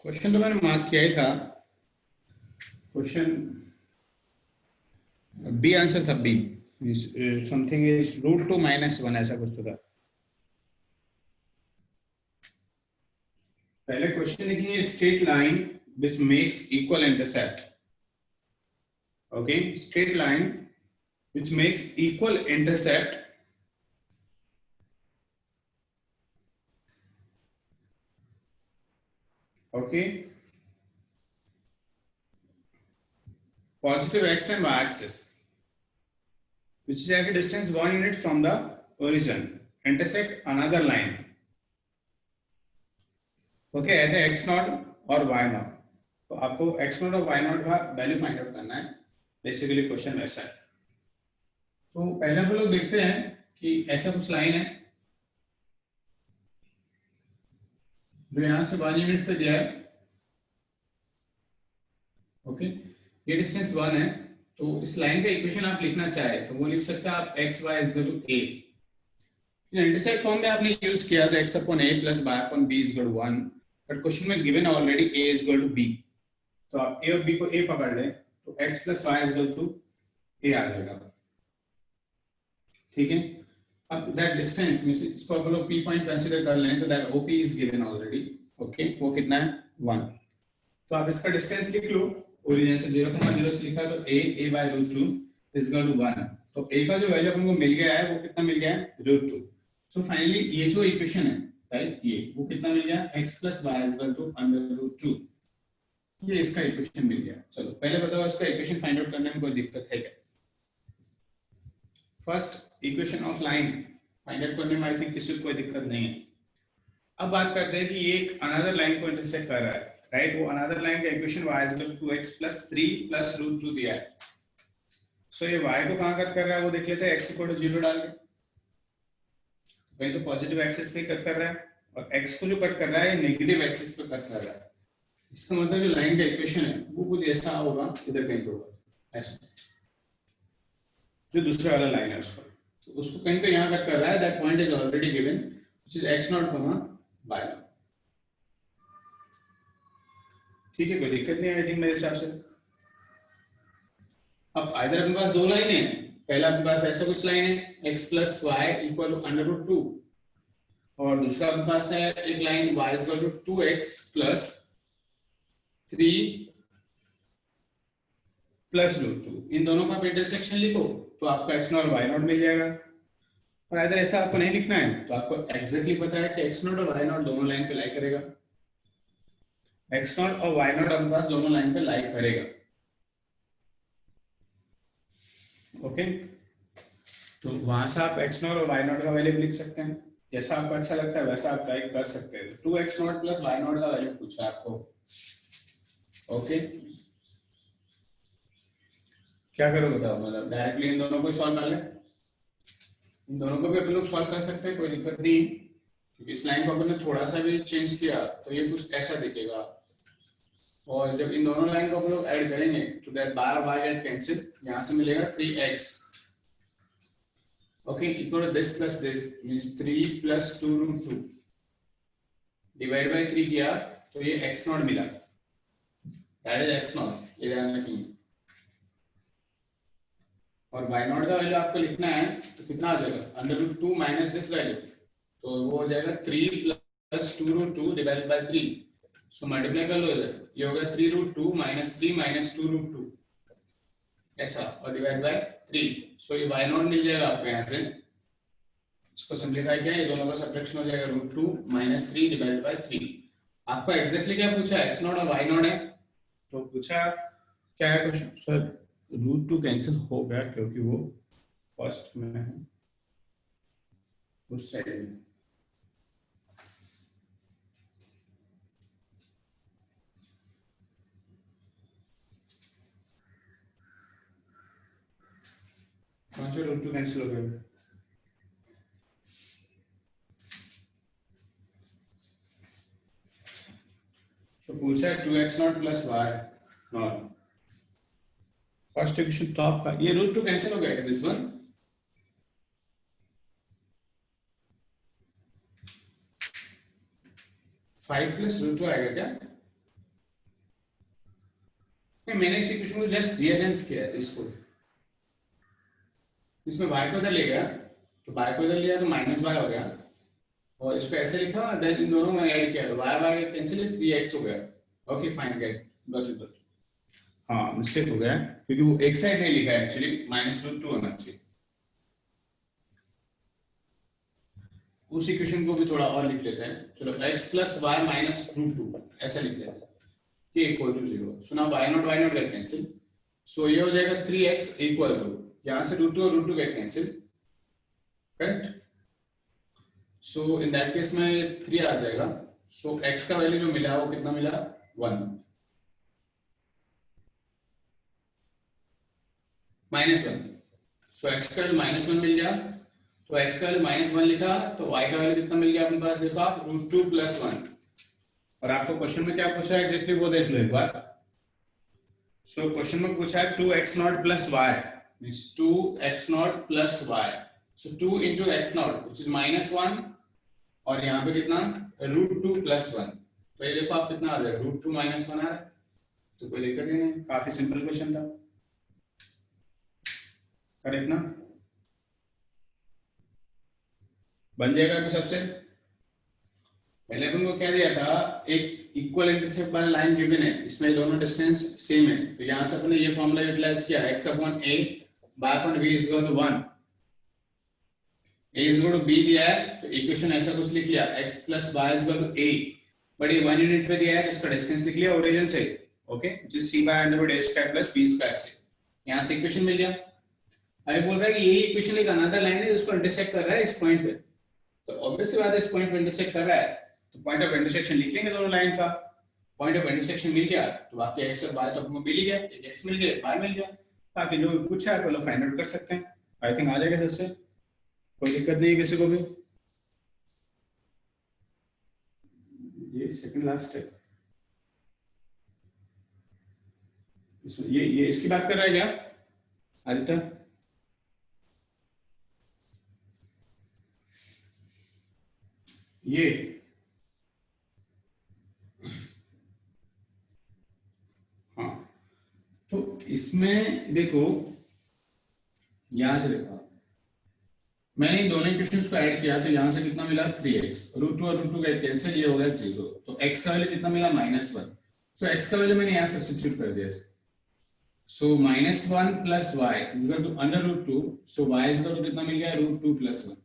क्वेश्चन तो मैंने मार्क किया ही था। क्वेश्चन बी आंसर था, बी समथिंग इज √2 - 1 ऐसा कुछ तो था। पहले क्वेश्चन लिखिए straight line which makes equal intercept. Okay, straight line which makes equal intercept okay, positive x and y axis which is at a distance 1 unit from the origin intersect another line okay at x naught और y naught। तो आपको x naught और y naught का value find out करना है। Basically question वैसा है। तो पहले हम लोग देखते हैं कि ऐसा कुछ लाइन है जो यहां से 1 यूनिट पे दिया है। ओके, ये डिस्टेंस 1 है, तो इस लाइन का इक्वेशन आप लिखना चाहे तो वो लिख सकते हैं आप x y is equal to a। Intercept form में आपने यूज किया तो x अपॉन a प्लस y upon b is equal to 1, but question में given already a is equal to b, तो आप a और b को a पकड़ लें तो x plus y is equal to a आ जाएगा। ठीक है, अब दैट डिस्टेंस में से इसको आप लोग p पॉइंट कंसीडर कर लें तो that OP is given already. Okay, वो कितना है 1, तो आप इसका डिस्टेंस लिख लो। ओरिजिन से 0,0 से लिखा तो a by √2 is equal to 1, तो a का जो वैल्यू हमको मिल गया है वो कितना मिल गया है √2। सो फाइनली ये जो इक्वेशन है राइट, ये वो कितना मिल गया x + y is equal to √2, ये इसका इक्वेशन मिल गया। चलो पहले बताओ इसका इक्वेशन फाइंड आउट करने में कोई दिक्कत है क्या? First equation of line find out करने में आई थिंक किसी को कोई दिक्कत नहीं है। अब बात करते हैं कि ये एक अनदर लाइन को इंटरसेक्ट कर रहा है राइट, वो अनदर लाइन का equation y is equal to 2x + 3 + √2 दिया है। सो ये y को कहां कट कर रहा है वो देख लेते हैं। x = 0 डाल के कहीं तो पॉजिटिव एक्सिस पे कट कर रहा है और x को जो कट कर रहा है नेगेटिव एक्सिस पे कट कर रहा है। इसका मतलब जो लाइन का इक्वेशन है वो कुछ ऐसा होगा, इधर कहीं तो होगा ऐसा, जो दूसरा वाला लाइन है उसको। तो उसको कहीं तो यहाँ कट कर रहा है, that point is already given which is x not comma y not. ठीक है, कोई दिक्कत नहीं आई थिंक मेरे हिसाब से। अब इधर अपने पास दो लाइन है, पहला अपने पास ऐसा कुछ लाइन है x plus y equal to under root 2, और दूसरा अपने पास है एक line y equal to 2x plus 3 plus root 2। इन दोनों का इंटरसेक्शन लिखो तो आपको x नॉट y नॉट मिल जाएगा। और इधर ऐसा आपको नहीं लिखना है, तो आपको एग्जैक्टली पता है कि x नॉट और y नॉट दोनों लाइन पे लाई करेगा, x नॉट और y नॉट अपने पास दोनों लाइन पे लाई करेगा। ओके, तो वहां से आप x नॉट और y नॉट का वैल्यू लिख सकते हैं, जैसा आपको अच्छा लगता है वैसा आप टाइप कर सकते हैं। तो 2x not plus y not का वैल्यू पूछा आपको। ओके, क्या करो बताओ, मतलब डायरेक्टली इन दोनों को सॉल्व कर ले, इन दोनों को भी अपन लोग सॉल्व कर सकते हैं, कोई दिक्कत नहीं, क्योंकि इस लाइन को अपन ने थोड़ा सा भी चेंज किया तो ये कुछ ऐसा दिखेगा। और जब इन दोनों लाइन को अपन लोग ऐड करेंगे तो दैट बाय और बाय गेट कैंसिल, यहां से मिलेगा 3x। Okay, equal to this plus this means 3 plus 2 root 2 divide by 3 किया तो ये x नॉट मिला, दैट इज x नॉट, ये ध्यान रखिए। और y नॉट का वैल्यू आपको लिखना है तो कितना आ जाएगा, under root 2 minus this value, तो वो हो जाएगा 3 plus 2 root 2 divided by 3। So multiply कर लो इधर, ये होगा 3 रूट 2 माइनस 3 माइनस 2 रूट 2 ऐसा, और डिवाइड बाय 3। सो ये y नॉट मिल जाएगा आपको यहाँ से, इसको सिंपलीफाई किया ये दोनों का सब्ट्रैक्शन हो जाएगा रूट 2 माइनस 3 डिवाइडेड बाय 3। आपको एग्जैक्टली क्या पूछा है, x नॉट और y नॉट है, तो पूछा क्या है क्वेश्चन, सर रूट 2 कैंसिल हो गया क्योंकि वो फर्स्ट में है उस साइड में। कौन सा रूट 2 कैंसिल हो गया, तो पूछा है 2x not plus y not, first equation तो आपका ये रूट 2 कैंसिल हो गया क्या, दिस वन 5 प्लस रूट 2 आएगा क्या, मैंने इस इक्वेशन को जस्ट रीअरेंज किया है इसको, इसमें y को इधर ले गया तो y को इधर लिया तो माइनस y हो गया, और इसको ऐसे लिखा देन इन दोनों में ऐड किया तो y कैंसिल 3x हो गया। Okay fine, get got it. हाँ मिस्टेक हो गया क्योंकि वो एक साइड नहीं लिखा है, एक्चुअली माइनस रूट 2 होना चाहिए। उस इक्वेशन को भी थोड़ा और लिख लेते हैं, चलो x plus y minus root 2 ऐसा लिख लेते हैं कि equal to 0। So now y not get cancel, so ये हो जाएगा 3x इक्वल टू, यहां से रूट 2 और root 2 get cancel, correct. So in that case में 3 आ जाएगा, सो x का वैल्यू जो मिला वो कितना मिला, 1 माइनस 1। सो x का वैल्यू माइनस 1 मिल गया, तो x का वैल्यू माइनस 1 लिखा तो y का वैल्यू कितना मिल गया अपने पास, देखो आप रूट 2 प्लस 1। और आपको क्वेश्चन में क्या पूछा है एग्जैक्टली वो देख लो एक बार। सो क्वेश्चन में पूछा है 2x not plus y means 2x not plus y, so 2 into x not which is minus 1, और यहाँ पे कितना रूट 2 प्लस 1, तो ये देखो आप कितना आ जाएगा, रूट 2 माइनस 1 आ रहा है, तो कोई दिक्कत नहीं, काफी सिंपल क्वेश्चन था, करेक्ट ना, बन जाएगा। अभी सबसे पहले अपन को क्या दिया था, एक इक्वल इंटरसेप्ट वाला लाइन गिवन है जिसमें दोनों डिस्टेंस सेम है, तो यहां से अपने ये फॉर्मूला यूटिलाइज किया x upon a by upon b is equal to 1, a is equal to b दिया है तो इक्वेशन ऐसा कुछ लिख लिया x plus y is equal to a, but ये 1 यूनिट पे दिया है तो इसका डिस्टेंस लिख लिया ओरिजिन से, ओके, जिस c by under root a square plus b square से, यहां से इक्वेशन मिल गया। अभी बोल रहा है कि यही इक्वेशन एक अनदर लाइन है जिसको इंटरसेक्ट कर रहा है इस पॉइंट पे, तो ऑब्वियस सी बात है इस पॉइंट पे इंटरसेक्ट कर रहा है तो पॉइंट ऑफ इंटरसेक्शन लिख लेंगे दोनों लाइन का, पॉइंट ऑफ इंटरसेक्शन मिल गया तो बाकी x और y तो आपको मिल ही गया, एक x मिल गया y मिल गया, बाकी जो कुछ है आप लोग फाइंड आउट कर सकते हैं। आई थिंक आ जाएगा सबसे, कोई दिक्कत नहीं है किसी को भी। ये सेकंड लास्ट है, ये इसकी बात कर रहा है क्या आदित्य, ये हाँ, तो इसमें देखो, यहां से देखो, मैंने इन दोनों इक्वेशंस को ऐड किया तो यहां से कितना मिला 3x, √2 और √2 का कैंसिल, ये हो गया 0, तो x का वैल्यू कितना मिला -1, सो x का वैल्यू मैंने यहां सब्स्टिट्यूट कर दिया। So -1 plus y is equal to √2, so y is equal to कितना मिल गया √2 + 1,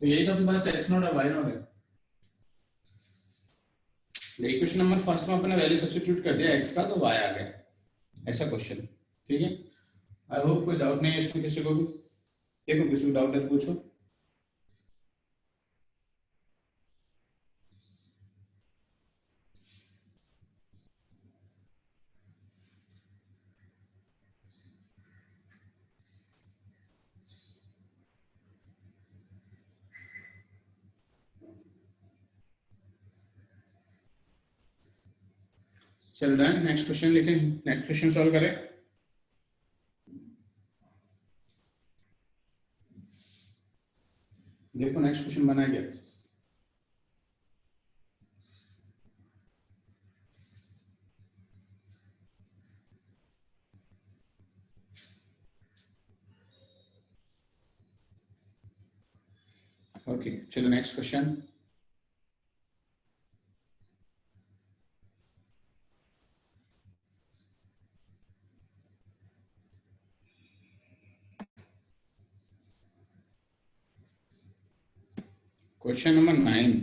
तो यही तो अपने पास x नॉट और y नॉट है। इक्वेशन नंबर फर्स्ट में अपने वैल्यू सब्स्टिट्यूट कर दिया x का, तो y आ गया, ऐसा क्वेश्चन। ठीक है, आई होप कोई डाउट नहीं है इसमें किसी को भी। देखो किसी को डाउट है तो पूछो। चल डन, नेक्स्ट क्वेश्चन लिखें, नेक्स्ट क्वेश्चन सॉल्व करें। देखो नेक्स्ट क्वेश्चन बना गया। ओके चलो next question. Question number 9।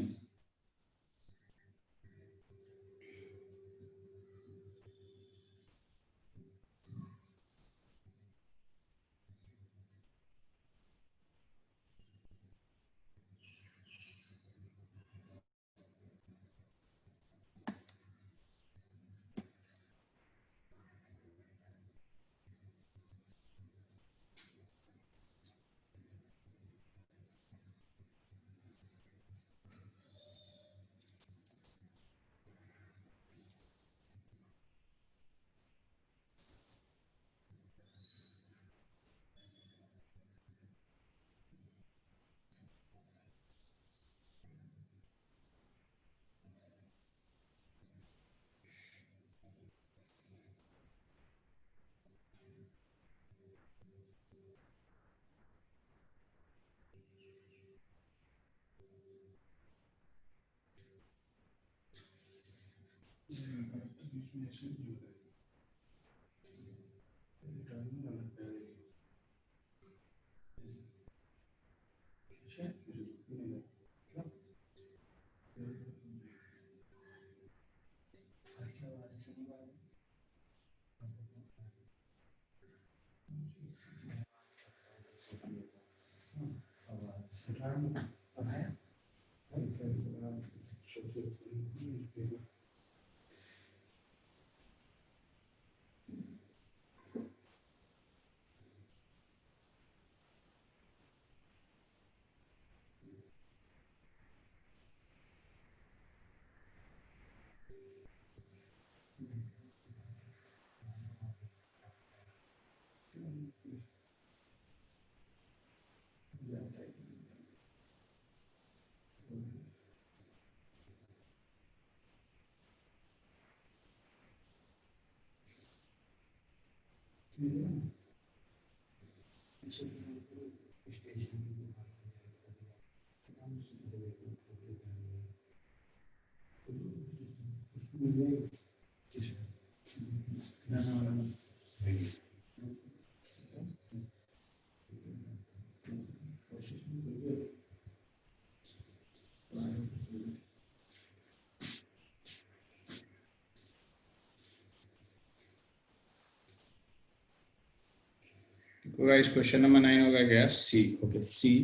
Guys question number 9 होगा क्या, सी। ओके सी।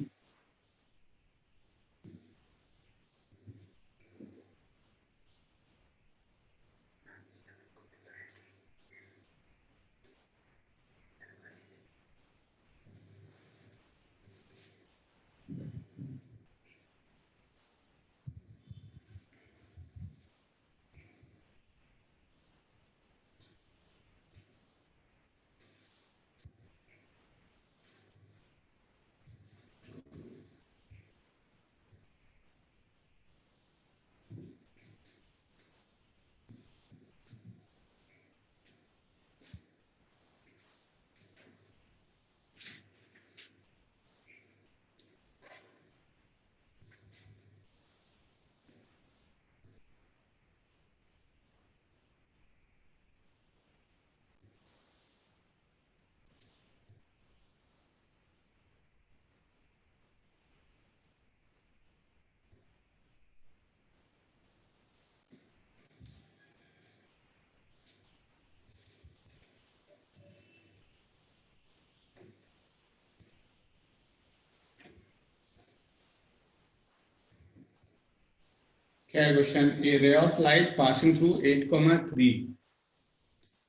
क्या है question? A ray of light passing through 8,3.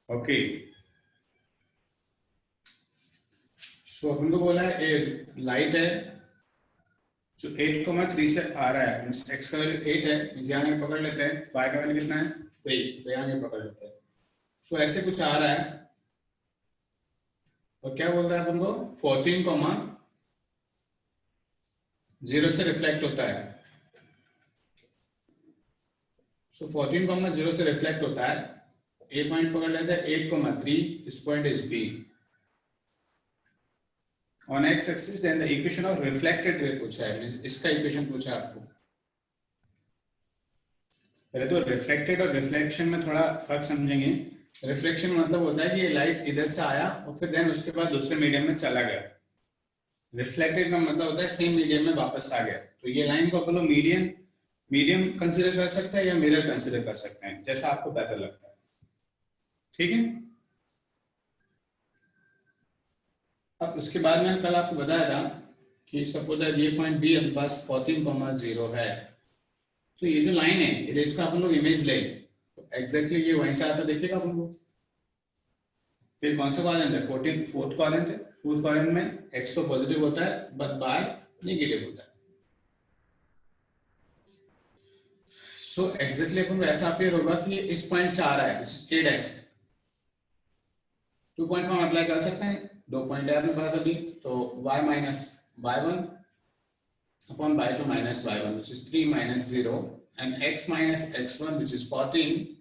Okay, so अपन को बोला है ए लाइट है जो 8,3 से आ रहा है, मींस x का वैल्यू 8 है, मींस यहाँ पे पकड़ लेते हैं, y का वैल्यू कितना है 3, तो यहाँ पे पकड़ लेते हैं। सो ऐसे कुछ आ रहा है और क्या बोल रहा है अपन को 14,0 से रिफ्लेक्ट होता है। सो 14,0 से रिफ्लेक्ट होता है। ए पॉइंट पकड़ लेते हैं 8,3, this point is B on x axis, then the equation of reflected ray पूछा है, इसका इक्वेशन पूछा है आपको। पहले तो रिफ्लेक्टेड और रिफ्लेक्शन में थोड़ा फर्क समझेंगे। रिफ्लेक्शन मतलब होता है कि ये लाइट इधर से आया और फिर देन उसके बाद दूसरे मीडियम में चला गया। रिफ्लेक्टेड का मतलब होता है सेम मीडियम में वापस आ गया। तो ये लाइन को अपन लोग मीडियम कंसिडर कर सकते हैं या मिरर कंसिडर कर सकते हैं, जैसा आपको बेहतर लगता है। ठीक है। अब उसके बाद मैंने कल आपको बताया था कि सपोज ये पॉइंट बी अपने पास 14,0 है, तो ये जो लाइन है इसका अपन लोग इमेज ले, तो एग्जैक्टली ये वहीं से आता देखिएगा अपन को। फिर कौन सा क्वाड्रेंट है? 4th क्वाड्रेंट है। 4th क्वाड्रेंट में x तो पॉजिटिव होता है बट y नेगेटिव होता है। सो एग्जैक्टली अपन को ऐसा अपेयर होगा कि ये इस पॉइंट से आ रहा है, a डैश। 2 पॉइंट में अप्लाई कर सकते हैं, 2 पॉइंट है अपने पास अभी, तो y minus y1 upon y2 minus y1, which is 3 minus 0, and x minus x1, which is 14,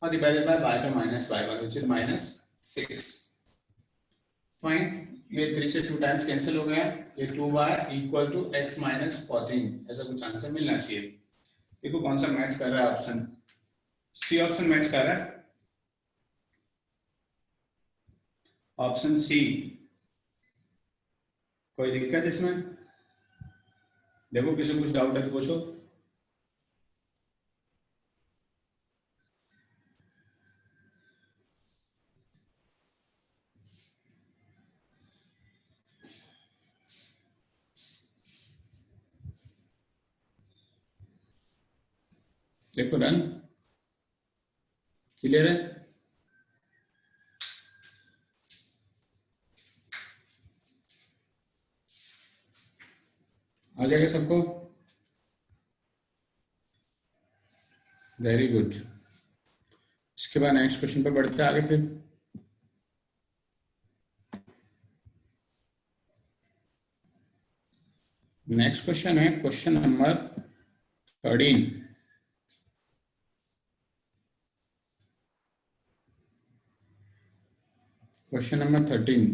or divided by y2 minus y1, which is minus 6. Fine. ये 3 से 2 टाइम्स कैंसिल हो गया, ये 2y equal to x minus 14, ऐसा कुछ answer मिलना चाहिए। देखो कौन सा मैच कर रहा है ऑप्शन सी, ऑप्शन मैच कर रहा है, ऑप्शन सी। कोई दिक्कत इसमें? देखो किसी को कुछ डाउट है तो पूछो। देखो डन, क्लियर है? आ जाएगा सबको? Very good. इसके बाद नेक्स्ट क्वेश्चन पे बढ़ते हैं आगे। फिर नेक्स्ट क्वेश्चन है question number 13। Question number 13।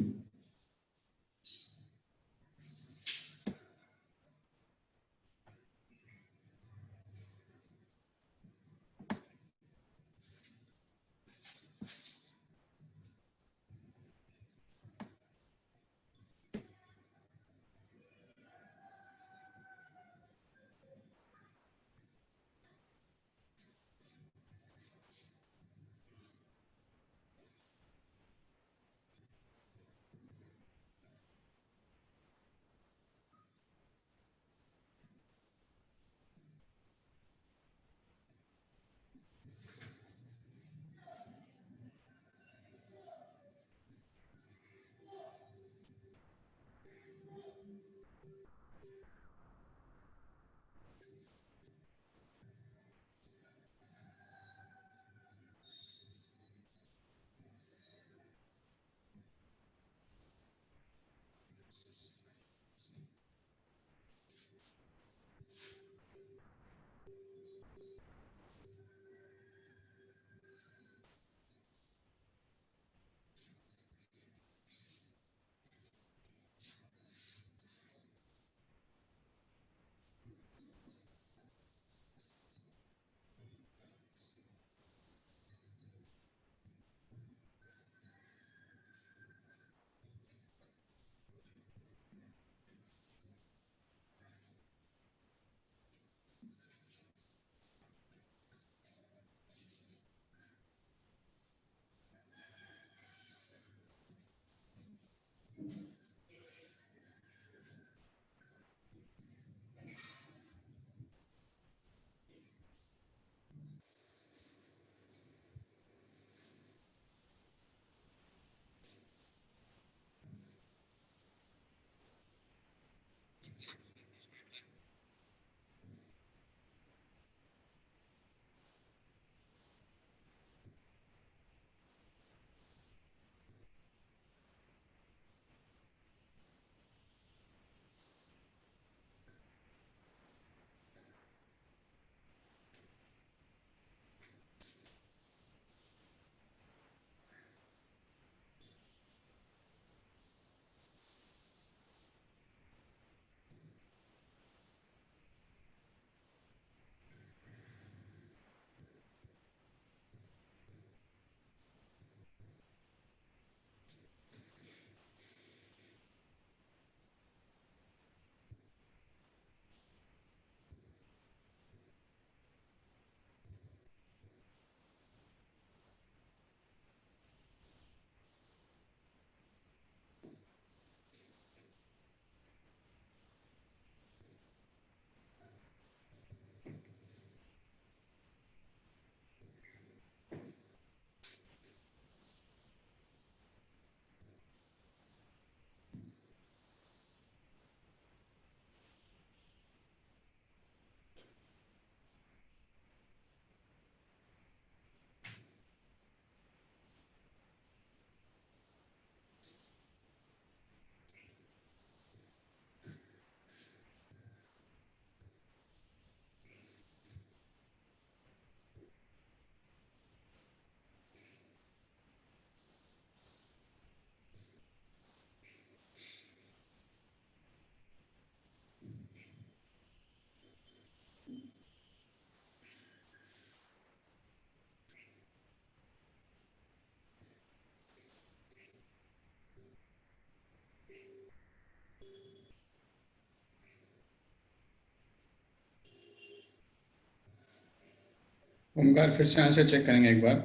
Omkar फिर से आंसर चेक करेंगे एक बार।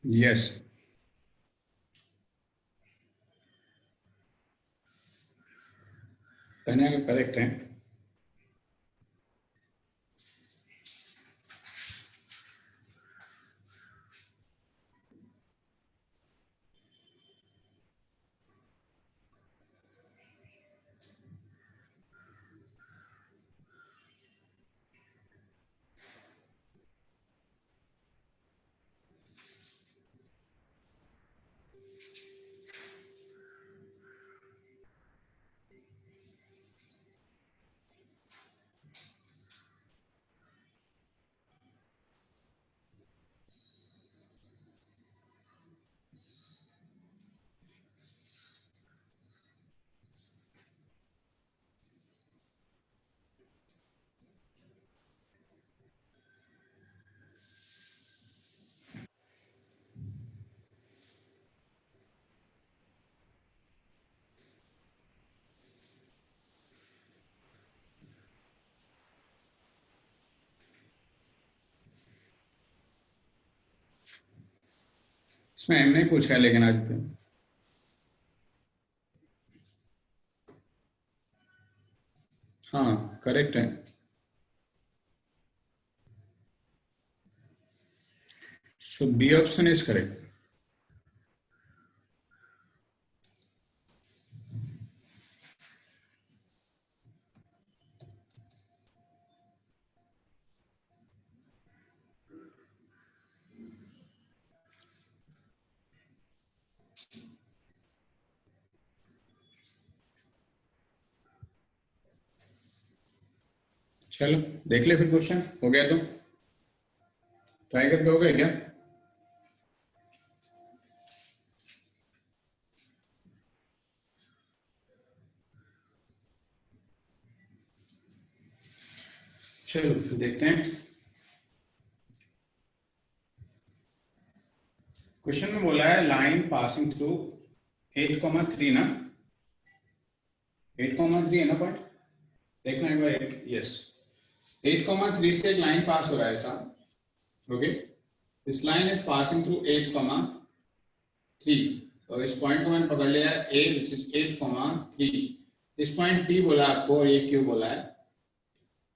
यस, तन्या का करेक्ट है। इसमें एम नहीं पूछा है लेकिन आज तो। हाँ करेक्ट है। सो बी ऑप्शन इज करेक्ट। चलो देख ले फिर, क्वेश्चन हो गया तो ट्राई करके हो गया क्या? चलो फिर देखते हैं। क्वेश्चन में बोला है लाइन पासिंग थ्रू 8,3 ना, 8,3 है ना पॉइंट, देखना एक बार। 8, यस 8,3 से एक लाइन पास हो रहा है ऐसा। Okay, this line is passing through 8,3। तो इस पॉइंट को मैंने पकड़ लिया है ए विच इज 8,3। इस पॉइंट बी बोला आपको और ये क्यू बोला है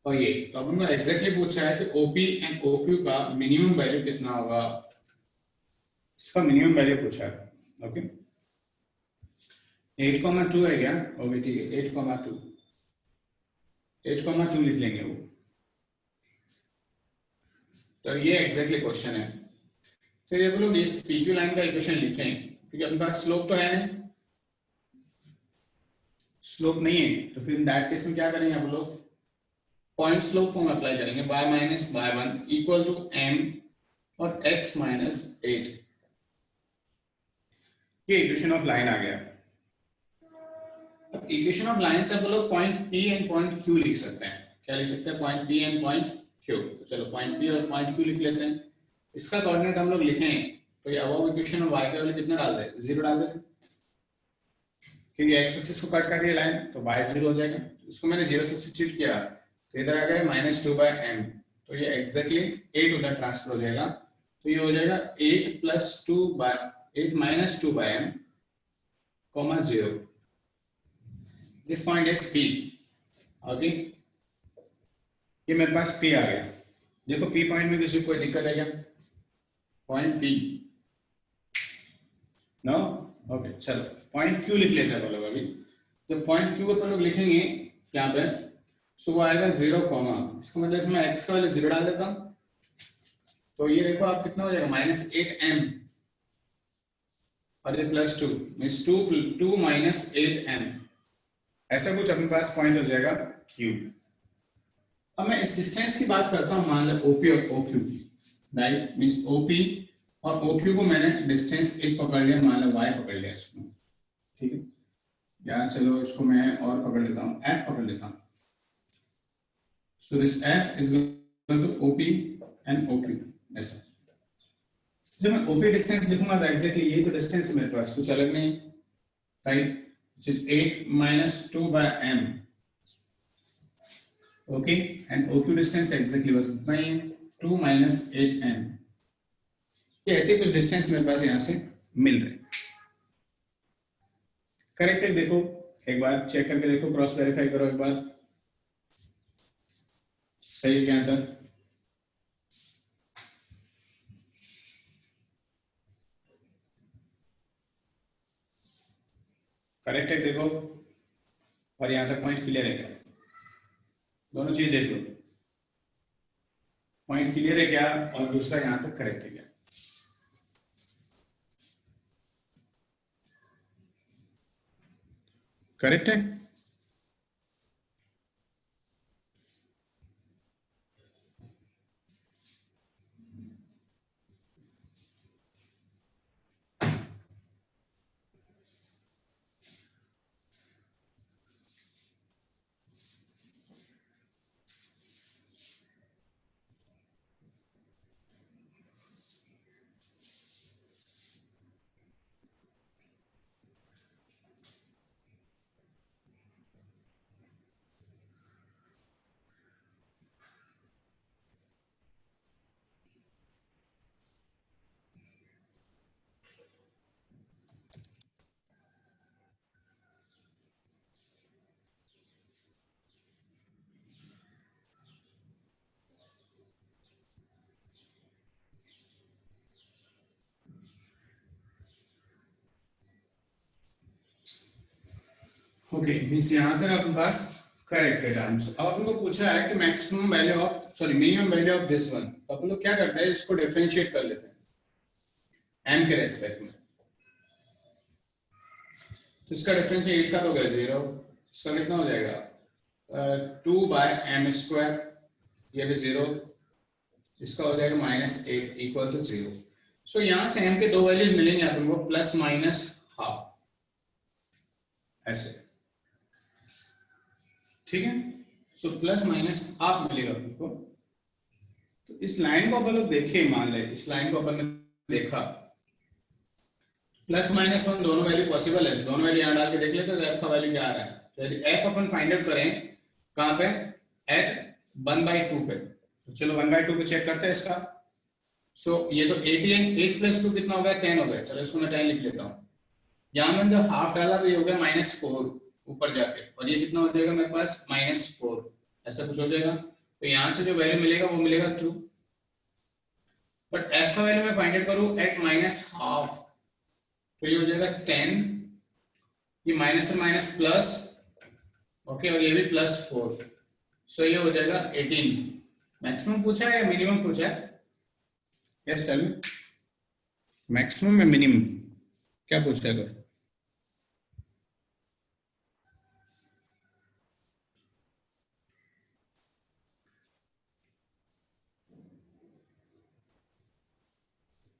और ये, तो अब उनको एग्जैक्टली पूछा है कि ओपी एंड ओक्यू का मिनिमम वैल्यू कितना होगा, इसका मिनिमम वैल्यू पूछा है। ओके 8,2 है क्या? ओके ठीक है 8,2, 8,2 लिख लेंगे वो। तो ये एग्जैक्टली क्वेश्चन है। तो ये लोग पीक्यू लाइन का इक्वेशन लिखें क्योंकि अपने पास स्लोप तो है नहीं, स्लोप नहीं है, तो फिर इन दैट केस में क्या करेंगे आप लोग, पॉइंट स्लोप फॉर्म अप्लाई करेंगे, y minus y1 equal to m और x माइनस 8। ये इक्वेशन ऑफ लाइन आ गया। अब इक्वेशन ऑफ लाइन से आप लोग point P and point Q लिख सकते हैं। क्या लिख सकते हैं? Point P and point Q। तो चलो पॉइंट P और पॉइंट Q लिख लेते हैं। इसका कोऑर्डिनेट हम लोग लिखें तो ये अबव इक्वेशन में y के वैल्यू कितना डाल दें? 0 डाल देते, क्योंकि x एक्सिस को कट कर रही है लाइन तो y 0 हो जाएगा। इसको मैंने 0 सब्स्टिट्यूट किया तो इधर आ गया -2/m, तो ये एग्जैक्टली 8 उधर ट्रांसफर हो जाएगा, तो ये हो जाएगा 8 - 2/m, 0। This point is P। Okay ये मेरे पास P आ गया। देखो P पॉइंट में किसी को कोई दिक्कत है क्या? पॉइंट P नो, ओके चलो पॉइंट Q लिख लेते हैं लोग। अभी जब पॉइंट Q को लोग लिखेंगे यहाँ पे, सो वो आएगा 0, इसका मतलब मैं x का वैल्यू 0 डाल देता हूँ, तो ये देखो आप कितना हो जाएगा -8m और ये +2 मींस 2 - 8m, ऐसा कुछ अपने पास पॉइंट हो जाएगा Q। अब मैं इस डिस्टेंस की बात करता हूँ, मान लो OP और OQ की, राइट, मींस OP और OQ को मैंने डिस्टेंस एक पकड़ लिया, मान लो y पकड़ लिया इसको, ठीक है, या चलो इसको मैं और पकड़ लेता हूँ, f पकड़ लेता हूँ। So this f is equal to OP and OQ, ऐसा। जब मैं OP डिस्टेंस लिखूंगा तो एग्जैक्टली यही तो डिस्टेंस है मेरे पास, कुछ अलग नहीं, right, which is 8 - 2/m, okay, and OQ distance exactly बस उतना ही है। 2 माइनस 8n, ये ऐसे कुछ डिस्टेंस मेरे पास यहाँ से मिल रहे। करेक्ट है? देखो एक बार चेक करके देखो, क्रॉस वेरीफाई करो एक बार, सही है क्या आंसर? करेक्ट है देखो, और यहां तक पॉइंट क्लियर है क्या? दोनों चीज देख लो, पॉइंट क्लियर है क्या, और दूसरा यहां तक करेक्ट है क्या? करेक्ट है? ओके, मींस यहां तक अपने पास करेक्ट है आंसर। अब अपन को पूछा है कि maximum value of, sorry minimum value of this one, तो अपन लोग क्या करते हैं, इसको डिफरेंशिएट कर लेते हैं m के रेस्पेक्ट में। तो इसका डिफरेंशिएट 8 का तो हो गया 0, इसका कितना हो जाएगा 2 बाय एम स्क्वायर, ये भी 0, इसका हो जाएगा -8 इक्वल टू 0। सो यहां से m के दो वैल्यूज मिलेंगे अपन को, प्लस माइनस हाफ, ऐसे, ठीक है। सो प्लस माइनस हाफ मिलेगा अपन को। तो इस लाइन को अपन लोग देखे, मान ले इस लाइन को अपन ने देखा, प्लस माइनस वन दोनों वैल्यू पॉसिबल है, दोनों वैल्यू यहां डाल के देख लेते हैं, एफ का वैल्यू क्या आ रहा है। तो यदि एफ अपन फाइंड आउट करें कहां पे, एट 1/2 पे, तो चलो 1/2 पे चेक करते हैं इसका। सो ये तो 8 है, 8 प्लस 2 कितना हो गया, 10 हो गया। चलो इसको मैं 10 लिख लेता हूँ। यहां मैंने जब हाफ डाला तो ये हो गया -4 ऊपर जाके, और ये कितना हो जाएगा मेरे पास -4, ऐसा कुछ हो जाएगा। तो यहां से जो वैल्यू मिलेगा वो मिलेगा 2, बट एफ का वैल्यू मैं फाइंड आउट करूं एट -हाफ, तो ये हो जाएगा 10, ये माइनस से माइनस प्लस, ओके, और ये भी +4, सो ये हो जाएगा 18। मैक्सिमम पूछा है या मिनिमम पूछा है? यस टेल मी, मैक्सिमम या मिनिमम, क्या पूछता है कुछ?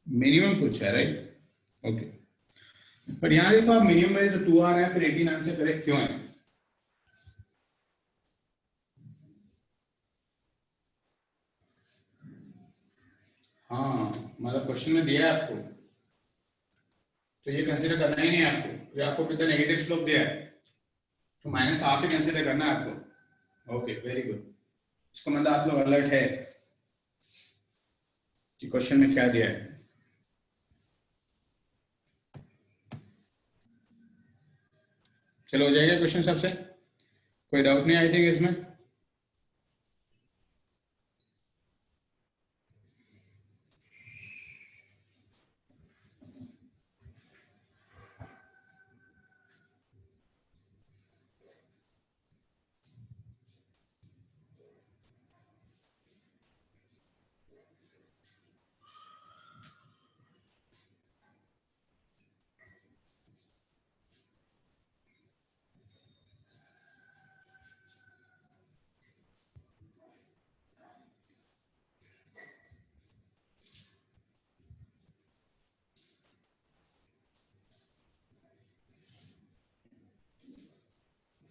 मिनिमम पूछा है, राइट? ओके, पर यहां देखो आप, मिनिमम में तो 2 आ रहा है, फिर 18 आंसर करेक्ट क्यों है? हाँ, मतलब क्वेश्चन में दिया है आपको, तो ये कंसीडर करना ही नहीं है आपको, ये आपको कितना नेगेटिव स्लोप दिया है, तो -हाफ ही कंसीडर करना है आपको। Okay, very good. इसका मतलब आप लोग अलर्ट है कि क्वेश्चन में क्या दिया है। चलो हो जाएगा क्वेश्चन सबसे, कोई डाउट नहीं आई थिंक इसमें?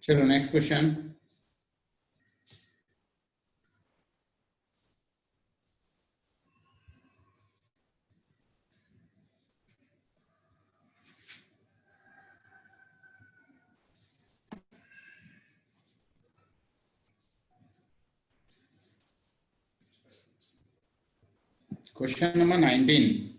चलो नेक्स्ट क्वेश्चन। Question number 19.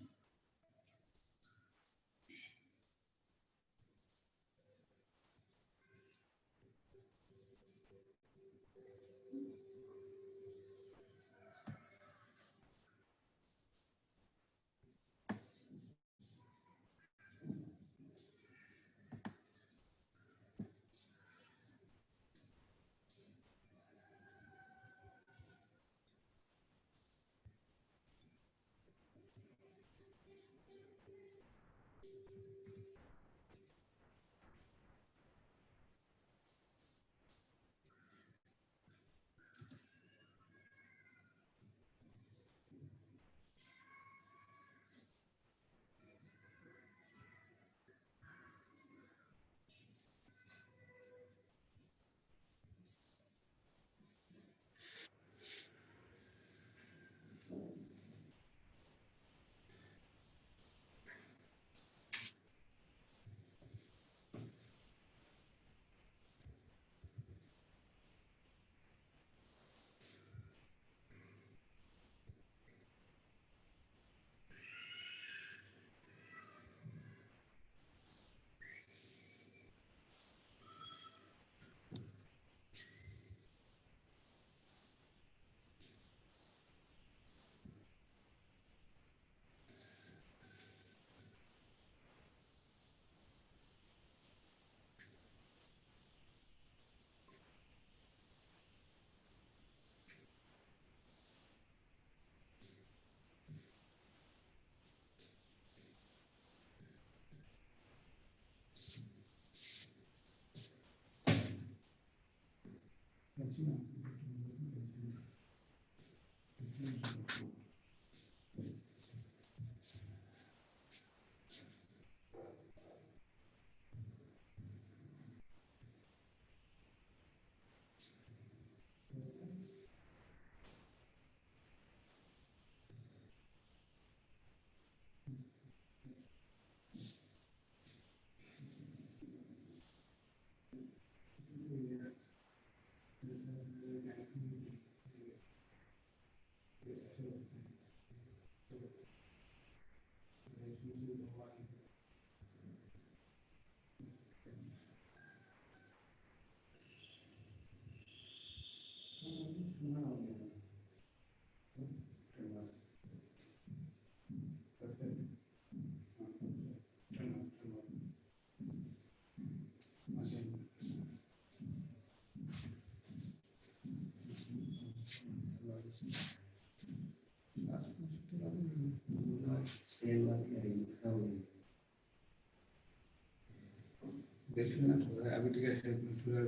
देख लेना थोड़ा अभी ठीक है थोड़ा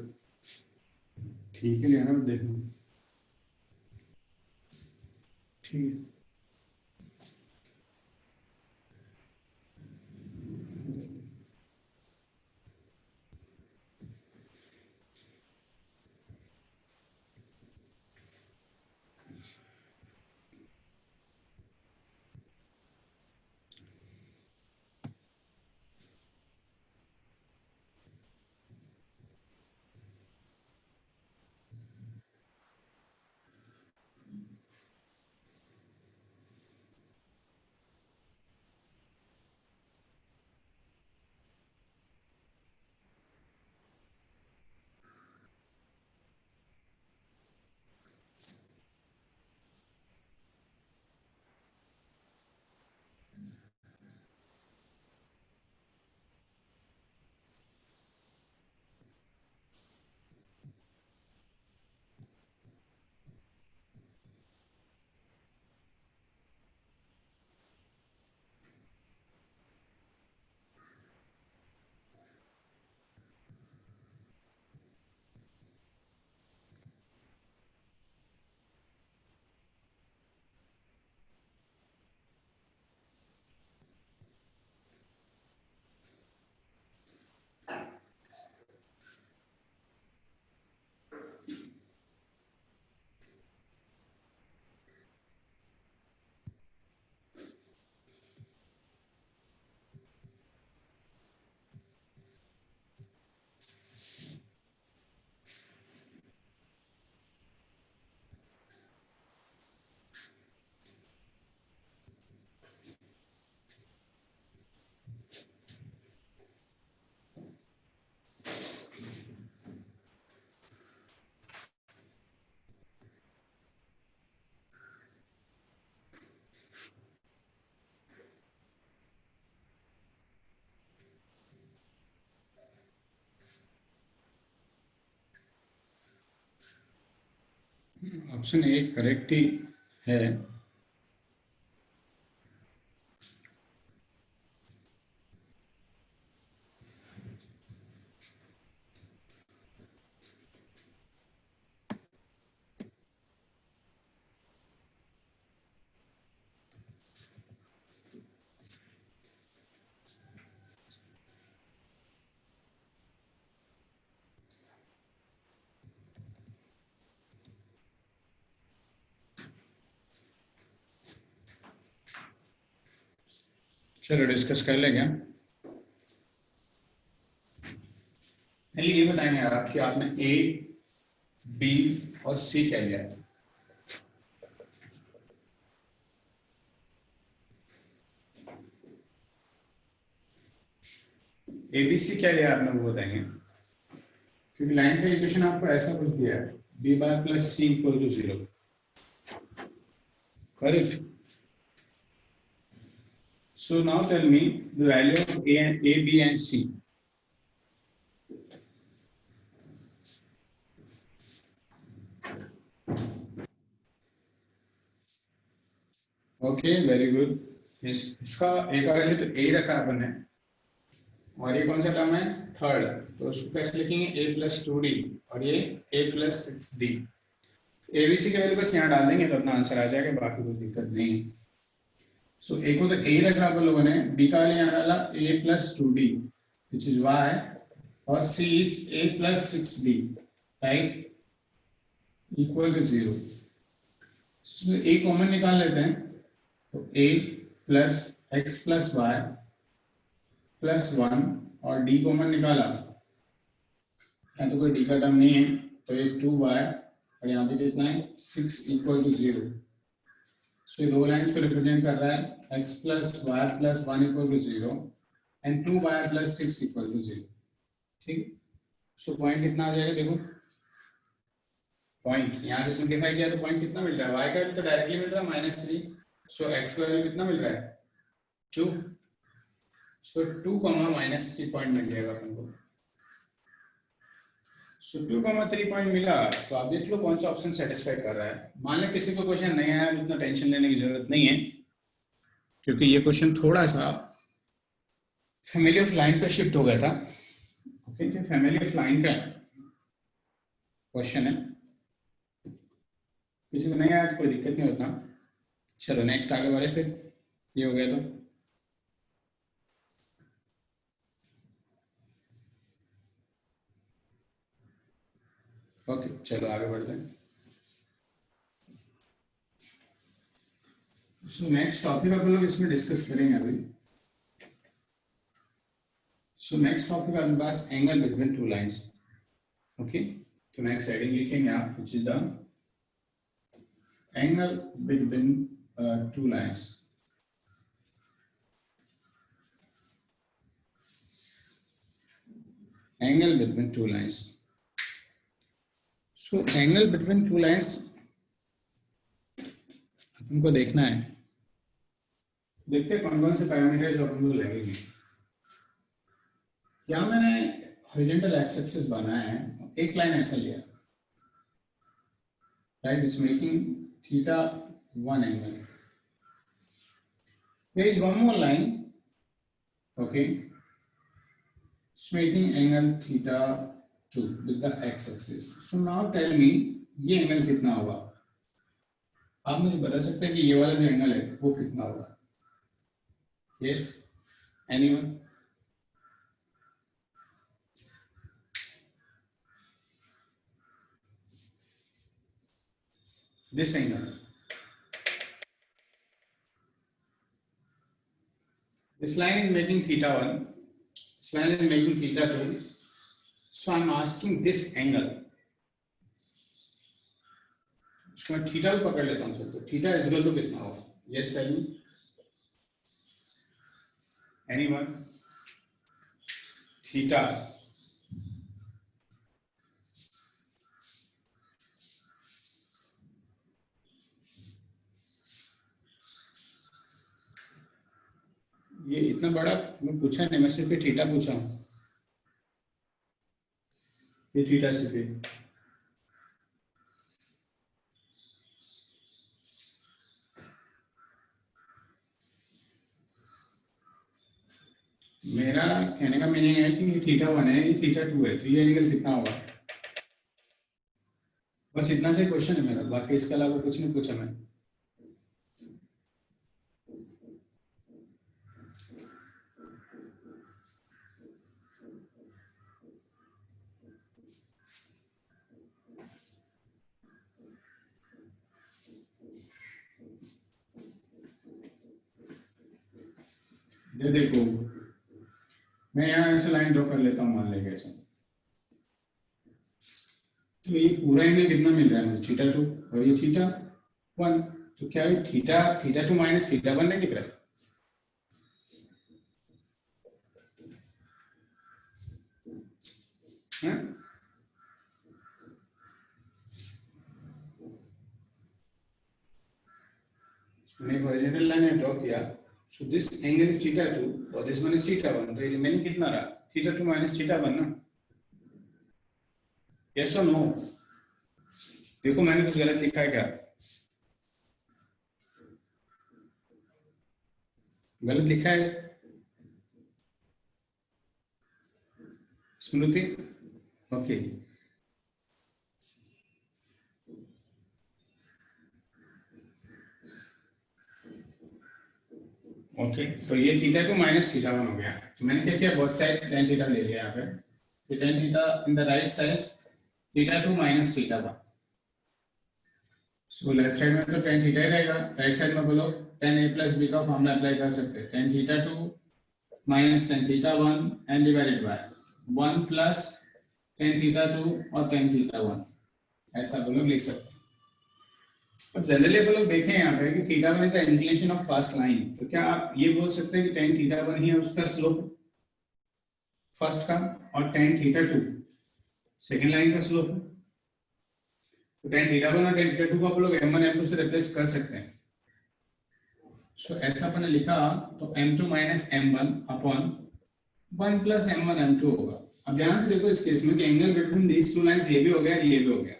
ठीक है ना देखो ठीक है ऑप्शन ए करेक्ट ही है। चलो डिस्कस कर ले क्या। पहले ये बताएंगे आप कि आपने ए बी और सी क्या लिया है। एबीसी क्या लिया आपने वो बताएंगे, क्योंकि लाइन का इक्वेशन आपको ऐसा कुछ दिया है, B bar plus C equal to 0, correct. So now tell me the value of A, B and C. Okay, very good. इसका एक का वैल्यू तो A रखा अपन ने, और ये कौन सा टर्म है, थर्ड, तो उसको कैसे लिखेंगे, A प्लस 2D और ये A प्लस 6D। ABC की वैल्यू बस यहाँ डाल देंगे तो अपना आंसर आ जाएगा, बाकी कोई दिक्कत नहीं है। सो A को तो A रखा अपन लोगों ने, B का वैल्यू यहाँ डाला A plus 2D which is Y, और C is A plus 6D, right, equal to 0. So A common निकाल लेते हैं, तो A plus x plus y plus 1 और D कॉमन निकाला, यहाँ तो कोई D का टर्म नहीं है, तो ये 2y और यहाँ पे कितना है 6 equal to 0. सो ये दो लाइंस को रिप्रेजेंट कर रहा है, x plus y plus 1 equal to 0 and 2y plus 6 equal to 0, ठीक। सो पॉइंट कितना आ जाएगा, देखो पॉइंट यहाँ से सिंप्लीफाई किया तो पॉइंट कितना मिल रहा है, y का वैल्यू तो डायरेक्टली मिल रहा है -3, सो x का वैल्यू कितना मिल रहा है 2, सो 2 -3 पॉइंट मिल जाएगा अपन को। सो 2 3 मिला, तो आप देख लो कौन सा ऑप्शन सेटिस्फाई कर रहा है। मान लो किसी को क्वेश्चन नहीं आया, उतना टेंशन लेने की जरूरत नहीं है, क्योंकि ये क्वेश्चन थोड़ा सा फैमिली ऑफ लाइन पे शिफ्ट हो गया था। ओके, तो फैमिली ऑफ लाइन का क्वेश्चन है, किसी को नहीं आया तो कोई दिक्कत नहीं होता। चलो नेक्स्ट आगे बढ़े, फिर ये हो गया तो ओके, चलो आगे बढ़ते हैं। सो नेक्स्ट टॉपिक अपन लोग इसमें डिस्कस करेंगे अभी। सो नेक्स्ट टॉपिक अपने पास angle between two lines. Okay, तो नेक्स्ट हेडिंग लिखेंगे आप, which is the angle between two lines. Angle between two lines. So angle between two lines अपन को देखना है, देखते हैं कौन कौन से पैरामीटर जो अपन को लगेंगे। यहाँ मैंने हॉरिजॉन्टल एक्स एक्सिस बनाया है, एक लाइन ऐसा लिया, right, it's making theta 1 angle. There is one more line, okay, it's making angle theta 2 with the x axis. So now tell me ये एंगल कितना होगा। आप मुझे बता सकते हैं कि ये वाला जो एंगल है वो कितना होगा। Yes, anyone? This angle, this line is making theta 1, this line is making theta 2. So I'm asking this angle, इसको मैं थीटा को पकड़ लेता हूँ, तो थीटा इज इक्वल टू कितना होगा। Yes tell me, anyone, theta ये इतना बड़ा मैं पूछा नहीं, मैं सिर्फ ये थीटा पूछा हूँ, ये थीटा सिर्फ मेरा कहने का मीनिंग है कि थीटा 1 है, ये थीटा 2 है, तो ये एंगल कितना होगा? बस इतना से क्वेश्चन है मेरा, बाकी इसके अलावा कुछ नहीं पूछा मैंने। ये देखो, मैं यहाँ ऐसे लाइन ड्रॉ कर लेता हूँ, मान लेंगे ऐसे। तो ये पूरा एंगल कितना मिल रहा है मुझे? थीटा 2, और ये थीटा 1। तो क्या ये थीटा 2 माइनस थीटा 1 नहीं दिख रहा है? हाँ? मैंने एक हॉरिजॉन्टल लाइन ड्रॉ किया, so this angle is theta 2 और दिस वन इज थीटा 1, तो ये रिमेनिंग कितना रहा? थीटा 2 माइनस थीटा 1 ना? यस और नो? देखो मैंने कुछ गलत लिखा है क्या? गलत लिखा है स्मृति? ओके, ओके, तो ये थीटा 2 माइनस थीटा 1 हो गया। तो मैंने क्या किया, बोथ साइड tan थीटा ले लिया यहाँ पे। तो tan theta in the right side theta 2 minus theta 1। So left side में तो tan थीटा ही रहेगा, राइट साइड में बोलो tan a प्लस b का फॉर्मूला अप्लाई कर सकते हैं। tan theta 2 minus tan theta 1 and divided by 1 plus tan theta 2 और tan थीटा 1, ऐसा हम लोग लिख सकते हैं। अब जनरली अपन लोग देखें यहाँ पे कि theta 1 is the inclination of first line, तो क्या आप ये बोल सकते हैं कि tan थीटा 1 ही है उसका स्लोप फर्स्ट का, और tan थीटा 2 सेकंड लाइन का स्लोप है? तो tan थीटा 1 और tan थीटा 2 को आप लोग m1 m2 से रिप्लेस कर सकते हैं। सो ऐसा अपन ने लिखा, तो m2 minus m1 upon 1 plus m1 m2 होगा। अब ध्यान से देखो इस केस में कि angle between these two lines ये भी हो गया, ये भी हो गया।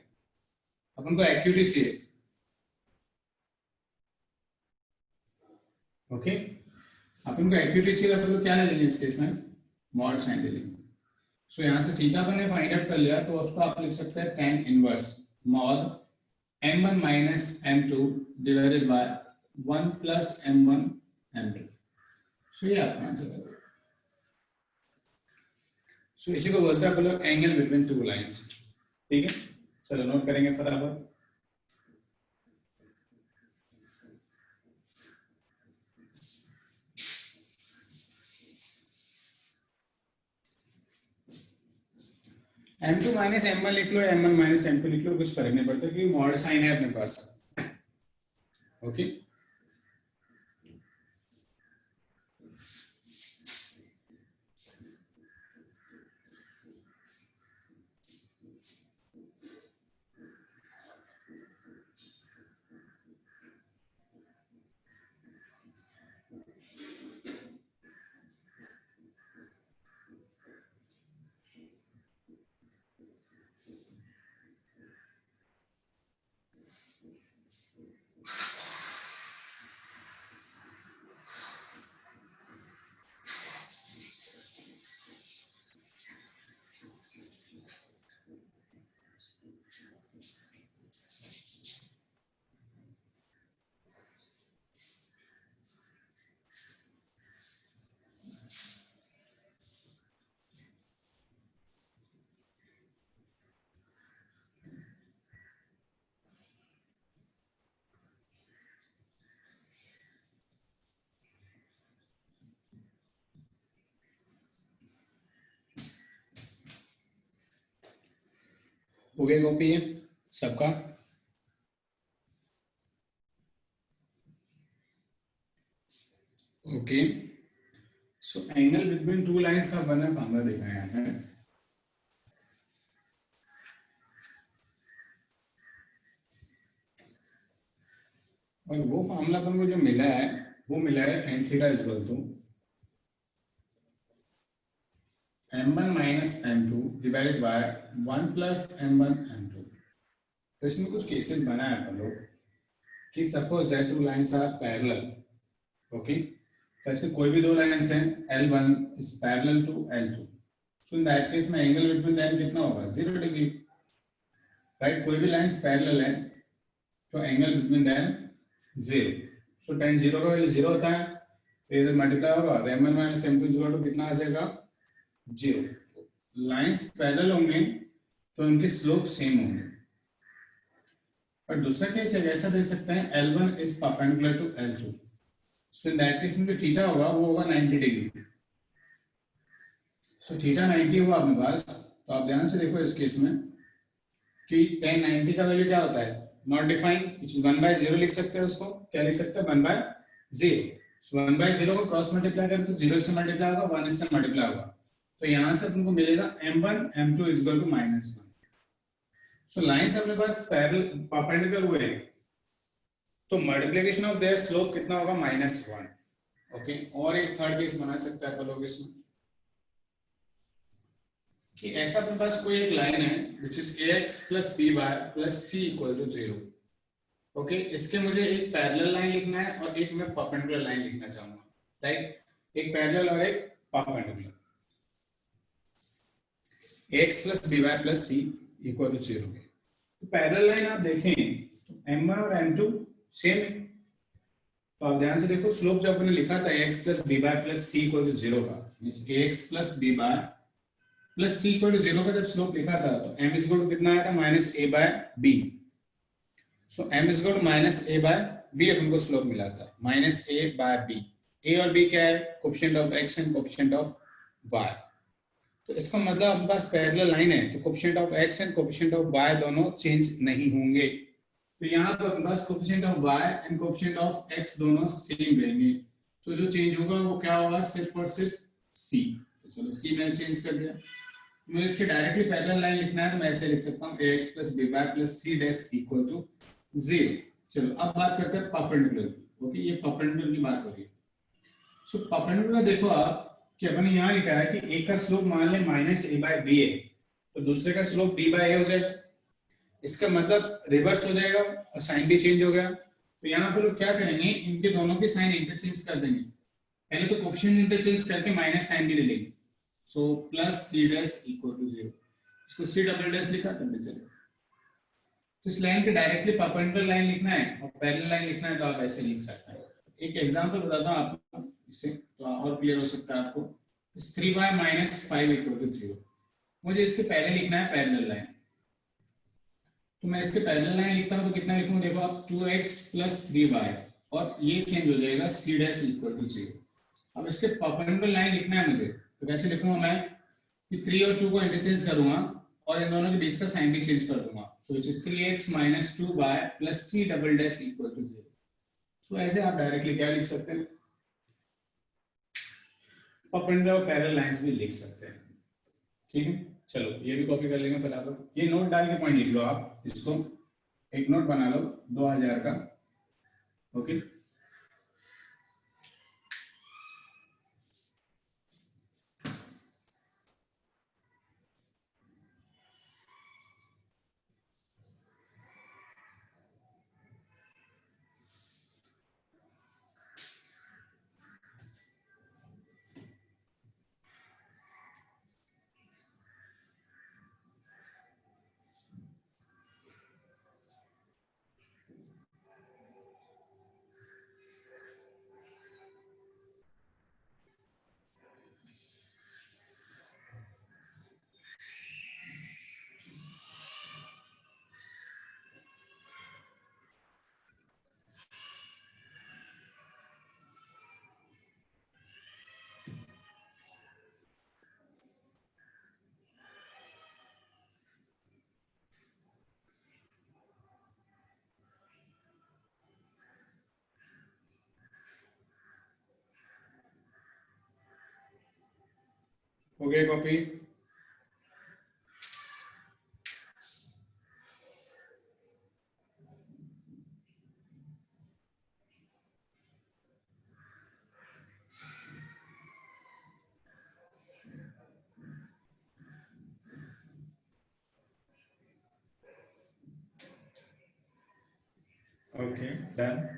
अपन को एक्यूरेसी चाहिए, ओके? अपन को एक्यूरेसी चाहिए, अपन को क्या ले लेंगे इस केस में? मॉड साइन ले लेंगे। सो यहाँ से थीटा अपन ने फाइंड आउट कर लिया, तो उसको आप लिख सकते हैं tan inverse mod m1 minus m2 divided by 1 plus m1 m2। सो ये आपका आंसर है। सो इसी को बोलते हैं अपन लोग एंगल बिटवीन टू लाइंस। ठीक है, चलो नोट करेंगे फटाफट। m2 माइनस m1 लिख लो, m1 माइनस m2 लिख लो, कुछ फर्क नहीं पड़ता क्योंकि मॉड साइन है अपने पास। ओके, हो गया कॉपी है सबका? ओके, सो एंगल बिटवीन टू लाइंस का बना फॉर्मूला देखा है यहाँ पे। और वो फॉर्मूला अपन को जो मिला है वो मिला है tan theta is equal to m1 minus m2 divided by 1 plus m1 m2। तो इसमें कुछ केसेस बनाए अपन लोग कि suppose that two lines are parallel, okay? वैसे कोई भी दो लाइंस हैं L1 is parallel to L2, so in that case में एंगल बिटवीन देम कितना होगा 0 डिग्री, राइट। कोई भी लाइंस पैरेलल है तो एंगल बिटवीन देम 0, सो tan 0 का वैल्यू 0 होता है, तो इधर मल्टीप्लाई होगा तो m1 minus m2 equal to कितना आ जाएगा 0। लाइंस पैरेलल होंगे तो उनके स्लोप सेम होंगे। और दूसरा केस है ऐसा दे सकते हैं L1 is perpendicular to L2, so in that case में जो थीटा होगा वो होगा 90 डिग्री। सो थीटा 90 हुआ अपने पास, तो आप ध्यान से देखो इस केस में कि tan 90 का वैल्यू क्या होता है, नॉट डिफाइंड, which is 1/0 लिख सकते हैं उसको, क्या लिख सकते हैं 1/0। सो 1/0 को क्रॉस मल्टीप्लाई करें तो 0 से मल्टीप्लाई होगा, 1 से मल्टीप्लाई होगा, तो यहां से तुमको मिलेगा m1 m2 is equal to -1। So lines अपने पास पैरेलल परपेंडिकुलर हुए हैं तो मल्टीप्लिकेशन ऑफ देयर स्लोप कितना होगा -1। ओके, और एक थर्ड केस बना सकता है फॉलो केस में कि ऐसा अपने पास कोई एक लाइन है which is ax plus by plus c equal to 0। Okay, इसके मुझे एक पैरेलल लाइन लिखना है और एक मैं परपेंडिकुलर लाइन लिखना चाहूंगा, राइट। एक पैरेलल और एक perpendicular. ax plus by plus c equal to 0। तो पैरेलल लाइन आप देखें तो m1 और m2 सेम है, तो आप ध्यान से देखो स्लोप जब आपने लिखा था ax plus by plus c equal to 0 का, means ax plus by plus C equal to 0 का जब स्लोप लिखा था तो m इज इक्वल टू कितना आया था -a/b। So m is equal to -a/b अपन को स्लोप मिला था -a/b। a और b क्या है, coefficient of x and coefficient of y। तो इसका मतलब अपने पास पैरेलल लाइन है तो coefficient of x and coefficient of y दोनों चेंज नहीं होंगे, तो यहाँ पर अपने पास coefficient of y and coefficient of x दोनों सेम रहेंगे। तो जो चेंज होगा वो क्या होगा, सिर्फ और सिर्फ c। तो चलो c मैंने चेंज कर दिया। मुझे इसके डायरेक्टली पैरेलल लाइन लिखना है तो मैं ऐसे लिख सकता हूं ax plus by plus c dash equal to 0। चलो अब बात करते हैं परपेंडिकुलर की। ओके, ये परपेंडिकुलर की बात हो रही है। सो परपेंडिकुलर देखो आप कि अपन यहां लिखा है कि एक का स्लोप मान ले -a/b है तो दूसरे का स्लोप b/a हो जाएगा, इसका मतलब रिवर्स हो जाएगा और साइन भी चेंज हो गया। तो यहां पर लोग क्या करेंगे, इनके दोनों के साइन इंटरचेंज कर देंगे। पहले तो कोएफिशिएंट इंटरचेंज करके माइनस साइन भी ले लेंगे, so plus c dash equal to 0। इसको c डबल डैश लिखा तब भी चलेगा। तो इस लाइन के डायरेक्टली परपेंडिकुलर लाइन लिखना है और पैरेलल लाइन लिखना है तो आप ऐसे लिख सकते हैं। एक एग्जांपल बताता हूं आपको, इससे तो और क्लियर हो सकता है आपको। इस 3y - 5 इक्वल टू 0, मुझे इसके पहले लिखना है पैरेलल लाइन, तो मैं इसके पैरेलल लाइन लिखता हूं तो कितना लिखूं, देखो आप 2x + 3y और ये चेंज हो जाएगा c डैश इक्वल टू 0। अब इसके परपेंडिकुलर लाइन लिखना है मुझे, तो कैसे लिखूंगा मैं कि 3 और 2 को इंटरचेंज करूंगा और इन दोनों के बीच का साइन भी चेंज कर दूंगा। So it is 3x - 2y + c double dash equal to 0। So ऐसे आप डायरेक्टली क्या लिख सकते हैं, परपेंडिकुलर और पैरेलल लाइंस भी लिख सकते हैं। ठीक है, चलो ये भी कॉपी कर लेंगे फटाफट। ये नोट डाल के पॉइंट लिख लो आप, इसको एक नोट बना लो 2000 का। ओके, हो गया कॉपी। Okay, done.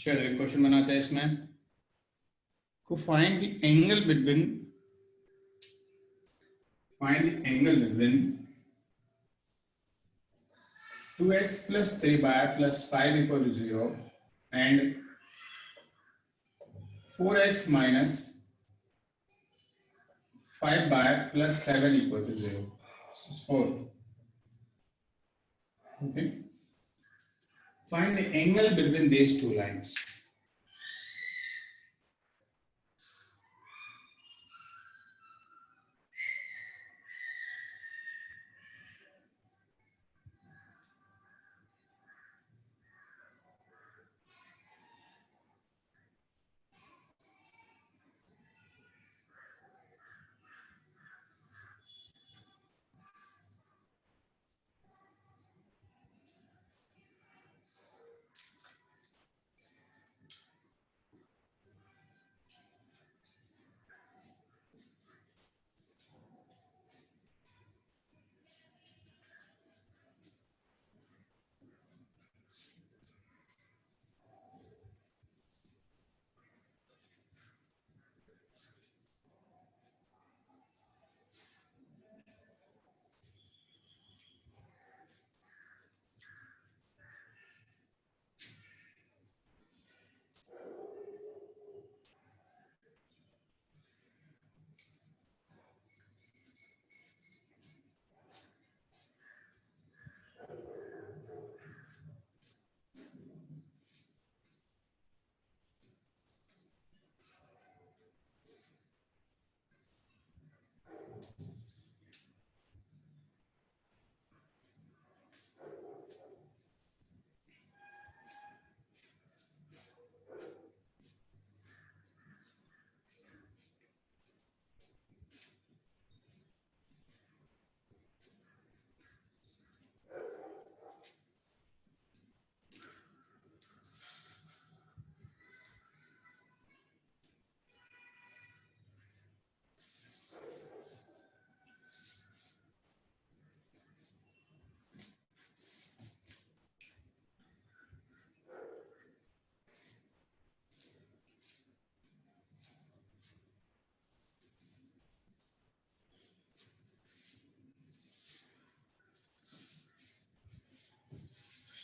चलो एक क्वेश्चन बनाते हैं इसमें को find the angle between 2x plus 3y plus 5 equal to 0 and 4x minus 5y plus 7 equal to 0. This is 4. Okay. Find the angle between these two lines.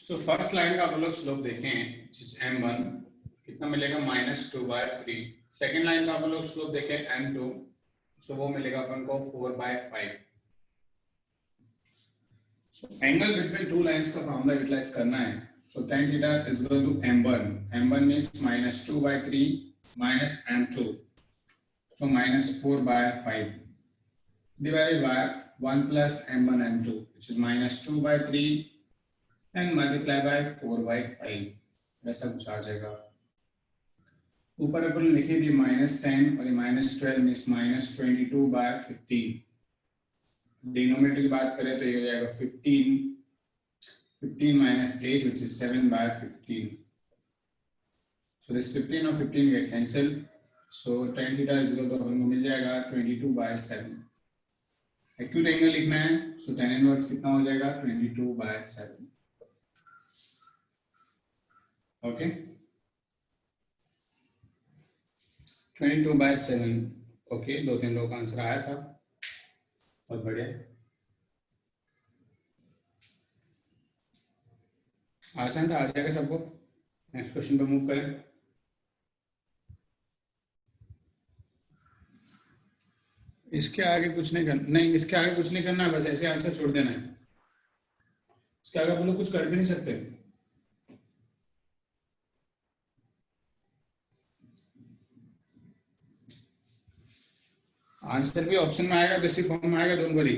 So first line का आप लोग slope देखें m1 कितना मिलेगा -2/3. Second line का आप लोग slope देखें m2 सो वो मिलेगा अपन को 4/5. So angle between two lines का फॉर्मूला यूटिलाइज करना है. So tan theta is equal to m1. m1 means -2/3 minus m2. So -4/5 divided by 1 plus m1 m2 which is -2/3 and multiply by 4/5. ऐसा कुछ आ जाएगा. ऊपर अपन लिखे दिए -10 और ये -12 मीन्स -22/15. डिनोमिनेटर की बात करें तो ये हो जाएगा 15 minus 8 which is 7/15. So this 15 और 15 get cancelled. So tan theta is equal to अपन को मिल जाएगा 22/7. एक्यूट एंगल लिखना है so tan इनवर्स कितना हो जाएगा 22/7. ओके 22/7. ओके 2-3 लोगों का आंसर आया था. बहुत बढ़िया. आसान था, आ जाएगा सबको. नेक्स्ट क्वेश्चन पे मूव करें. इसके आगे कुछ नहीं करना. नहीं, इसके आगे कुछ नहीं करना है, बस ऐसे आंसर छोड़ देना है. इसके आगे आप लोग कुछ कर भी नहीं सकते. आंसर भी ऑप्शन में आएगा, दूसरी फॉर्म में आएगा. डोंट वरी,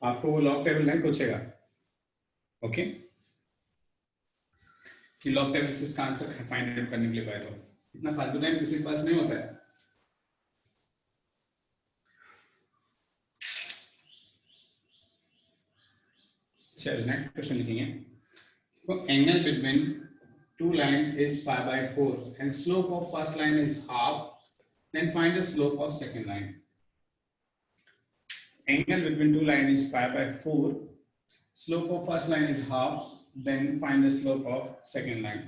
आपको वो लॉग टेबल नहीं पूछेगा. ओके कि लॉग टेबल से इसका आंसर फाइंड आउट करने के लिए बैठो. इतना फालतू टाइम किसी के पास नहीं होता है. चलो नेक्स्ट क्वेश्चन लिखेंगे. तो angle between two line is 5/4 and slope of first line is half. Then find the slope of second line. Angle between two lines is 5/4. Slope of first line is half. Then find the slope of second line.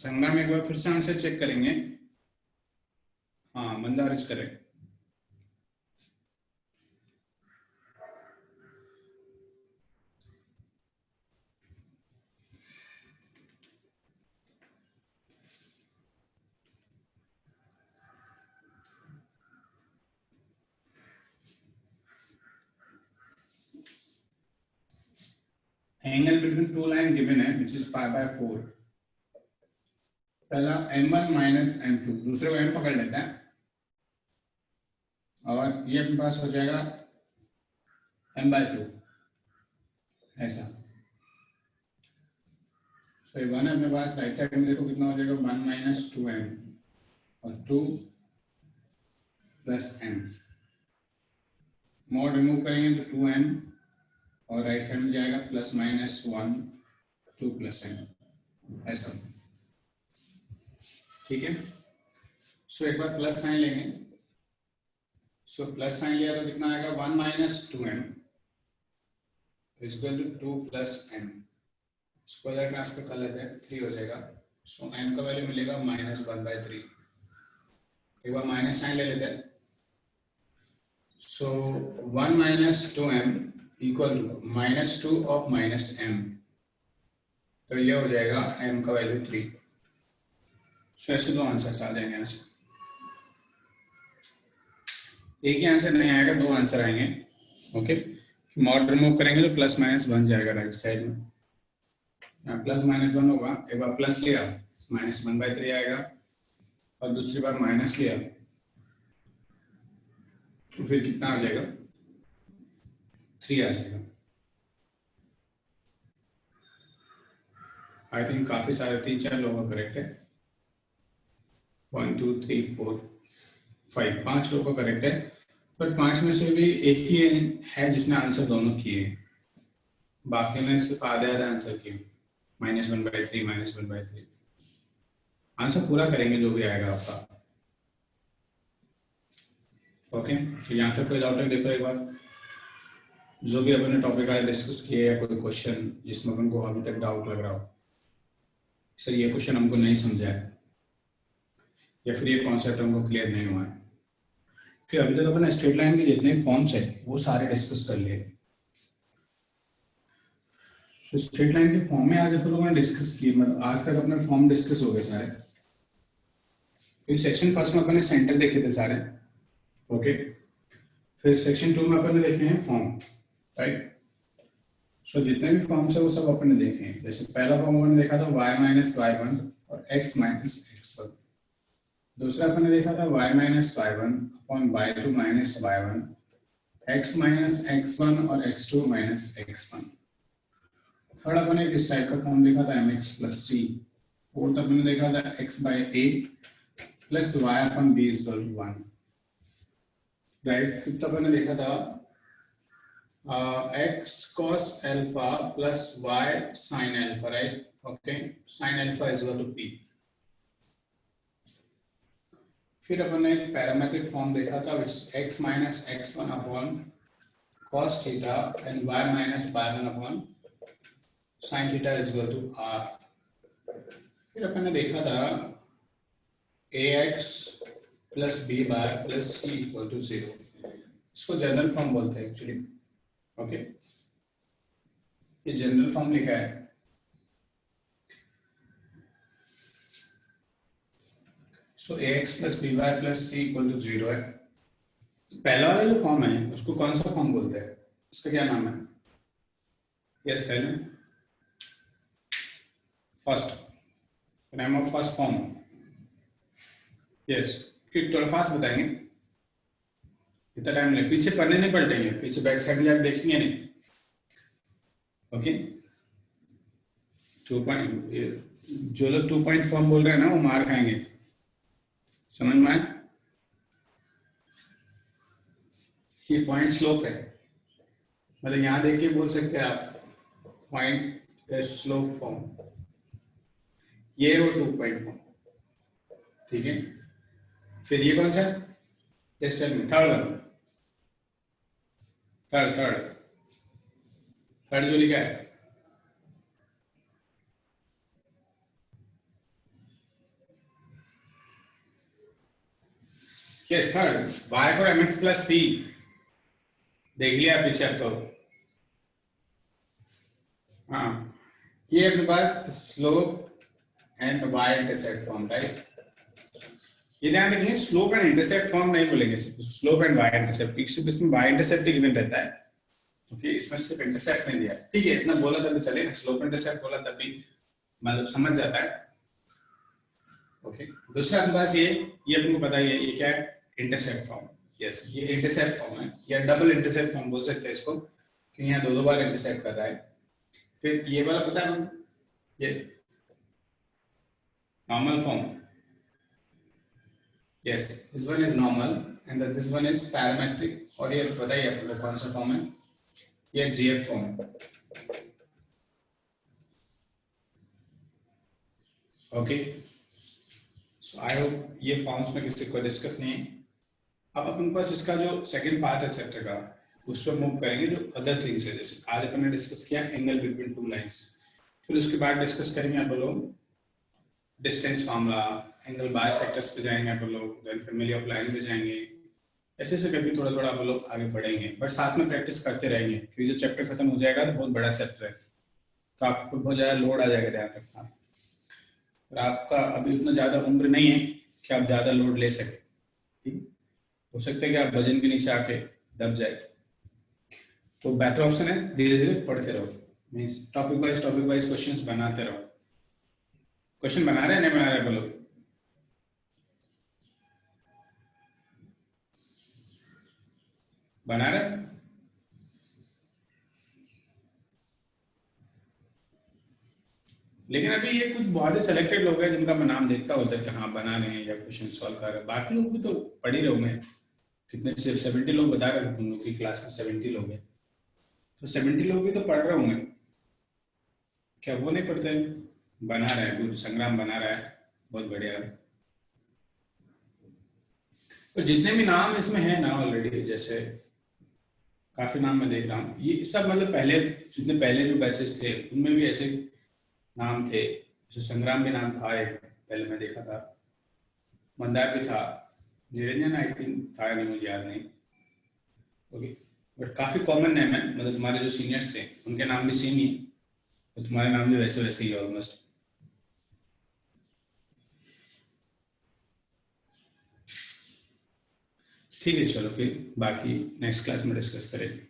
संग्राम एक बार फिर से answer check करेंगे। हाँ, Mandar is correct. Angle between two line given है which is π/4। पहला m1 minus m2, दूसरे को m पकड़ लेते हैं और ये अपने पास हो जाएगा m/2 ऐसा। तो वन है अपने पास, राइट साइड में देखो कितना हो जाएगा 1 माइनस 2m और 2 प्लस m। मॉड रिमूव करेंगे तो 2m और राइट साइड में जाएगा प्लस माइनस 1 2 प्लस m ऐसा। ठीक है, सो एक बार प्लस साइन लेंगे। सो प्लस साइन लिया तो कितना आएगा 1 minus 2m equal to 2 plus m। इसको इधर ट्रांसफर कर लेते हैं, 3 हो जाएगा। सो m का वैल्यू मिलेगा -1/3। एक बार माइनस साइन ले लेते हैं। So 1 minus 2m equal to -2 of -m, तो ये हो जाएगा m का वैल्यू 3। सो ऐसे दो आंसर आ जाएंगे यहाँ से। एक ही आंसर नहीं आएगा, दो आंसर आएंगे। ओके, मॉड रिमूव करेंगे तो प्लस माइनस बन जाएगा राइट साइड में। यहाँ प्लस माइनस 1 होगा, एक बार प्लस लिया -1/3 आएगा और दूसरी बार माइनस लिया तो फिर कितना आ जाएगा 3 आ जाएगा। आई थिंक काफी सारे 3-4 लोगों का करेक्ट है। 1 2 3 4 5 5 लोगों का करेक्ट है, बट 5 में से भी एक ही है जिसने आंसर दोनों किए, बाकी ने सिर्फ आधे आंसर किए। -1/3 -1/3 आंसर पूरा करेंगे जो भी आएगा आपका। ओके, तो यहाँ तक कोई डाउट है? देखो एक बार जो भी अपने टॉपिक आज डिस्कस किए या कोई क्वेश्चन जिसमें अपन को अभी तक डाउट लग रहा हो, सर ये क्वेश्चन हमको नहीं समझा है या फिर ये कॉन्सेप्ट हमको क्लियर नहीं हुआ है, फिर अभी तक अपन स्ट्रेट लाइन के जितने फॉर्म्स है वो सारे डिस्कस कर लिए। तो स्ट्रेट लाइन के फॉर्म में आज अपन लोगों ने डिस्कस किए, मतलब आज तक अपने फॉर्म डिस्कस हो गए सारे। फिर सेक्शन फर्स्ट में अपन ने सेंटर देखे थे सारे। ओके, फिर सेक्शन 2 में अपन ने देखे हैं फॉर्म, राइट। सो जितने भी फॉर्म्स है वो सब अपन ने देखे हैं। जैसे पहला फॉर्म अपन ने देखा था y माइनस y1 और x माइनस x1। दूसरा अपन ने देखा था y minus y1 upon y2 minus y1, x minus x1 और x2 माइनस x1। थर्ड अपन ने इस टाइप का फॉर्म देखा था mx प्लस c। फोर्थ अपन ने देखा था x/a plus y upon b is equal to 1, right. Fifth अपन ने देखा था x cos alpha plus y sin alpha, right? Okay, sin alpha is equal to p। फिर अपन ने एक पैरामेट्रिक फॉर्म देखा था which is x minus x1 upon cos theta and y minus y1 upon sin theta is equal to r। फिर अपन ने देखा था ax plus b bar plus c equal to 0। इसको जनरल फॉर्म बोलते हैं actually. Okay, ये general form लिखा है। So ax plus B y plus C equal to 0 है। पहला वाला जो फॉर्म है उसको कौन सा फॉर्म बोलते हैं, उसका क्या नाम है? Yes, tell me. First, name of first form. Yes, थोड़ा फास्ट बताएंगे, इतना टाइम नहीं, पीछे पढ़ने नहीं पलटेंगे, पीछे बैक साइड में आप देखेंगे नहीं। ओके, 2 पॉइंट, जो लोग 2 पॉइंट फॉर्म बोल रहे हैं ना वो मार खाएंगे, समझ में आए? ये पॉइंट स्लोप है, मतलब यहां देख के बोल सकते हैं आप पॉइंट स्लोप फॉर्म, ये वो 2 पॉइंट फॉर्म। ठीक है, फिर ये कौन सा? Yes, tell me. Third one, third जो लिखा है यस थर्ड y को mx प्लस 3 देख लिया पीछे अब तो। हाँ ये अपने पास slope and y intercept form right. ये ध्यान रखिए स्लोप एंड इंटरसेप्ट फॉर्म नहीं बोलेंगे, स्लोप एंड y इंटरसेप्ट, इसमें y इंटरसेप्ट गिवन रहता है क्योंकि इसमें सिर्फ इंटरसेप्ट नहीं दिया। ठीक है इतना बोला तभी चलेगा, स्लोप इंटरसेप्ट बोला तभी मतलब समझ जाता है। ओके दूसरा अपने पास ये अपने को पता ही है ये क्या है, इंटरसेप्ट फॉर्म। यस ये इंटरसेप्ट फॉर्म है या डबल इंटरसेप्ट फॉर्म बोल सकते हैं इसको क्योंकि यहाँ दो बार इंटरसेप्ट कर रहा है। फिर ये वाला पता है ये normal form. Yes this one is normal and this one is parametric. और ये बताइए अपने को कौन सा फॉर्म है, ये GF form. Okay so I hope ये फॉर्म्स में किसी को डिस्कस नहीं है। अब अपन पास इसका जो सेकंड पार्ट है चैप्टर का उस पर मूव करेंगे जो अदर थिंग्स है। जैसे आज अपन ने डिस्कस किया एंगल बिटवीन टू लाइंस, फिर उसके बाद डिस्कस करेंगे आप लोग डिस्टेंस फार्मूला, एंगल बायसेक्टर्स पे जाएंगे आप लोग, देन फैमिली ऑफ लाइन पे जाएंगे। ऐसे ऐसे करके थोड़ा थोड़ा आप लोग आगे बढ़ेंगे बट साथ में प्रैक्टिस करते रहेंगे क्योंकि जो चैप्टर खत्म हो जाएगा तो बहुत बड़ा चैप्टर है तो आपको बहुत ज्यादा लोड आ जाएगा, ध्यान रखना। और आपका अभी उतना ज्यादा उम्र नहीं है कि आप ज्यादा लोड ले सके। ठीक हो सकता है कि आप वजन के नीचे आके दब जाए, तो बेहतर ऑप्शन है धीरे धीरे पढ़ते रहो, मीन्स टॉपिक वाइज क्वेश्चंस बनाते रहो। क्वेश्चन बना रहे हैं नहीं बना रहे बोलो? बना रहे? लेकिन अभी ये कुछ बहुत ही सिलेक्टेड लोग हैं जिनका मैं नाम देखता हूँ उधर कि हाँ बना रहे हैं या क्वेश्चन सॉल्व कर रहे हैं, बाकी लोग भी तो पढ़ ही रहे होंगे। कितने सिर्फ 70 लोग बता रहे थे तुम लोग की क्लास में 70 लोग हैं, तो 70 लोग भी तो पढ़ रहे होंगे, क्या वो नहीं पढ़ते? बना रहे हैं, गुरु संग्राम बना रहा है, बहुत बढ़िया है। तो जितने भी नाम इसमें है ना ऑलरेडी, जैसे काफी नाम मैं देख रहा हूँ, ये सब मतलब पहले जितने पहले जो बैचेस थे उनमें भी ऐसे नाम थे। जैसे संग्राम भी नाम था एक, पहले मैं देखा था, मंदार भी था, निरंजन आई थिंक था, नहीं मुझे याद नहीं। ओके बट काफी कॉमन नेम है, मतलब तुम्हारे जो सीनियर्स थे उनके नाम भी सेम ही है, तो तुम्हारे नाम भी वैसे वैसे ही ऑलमोस्ट। ठीक है चलो फिर बाकी नेक्स्ट क्लास में डिस्कस करेंगे।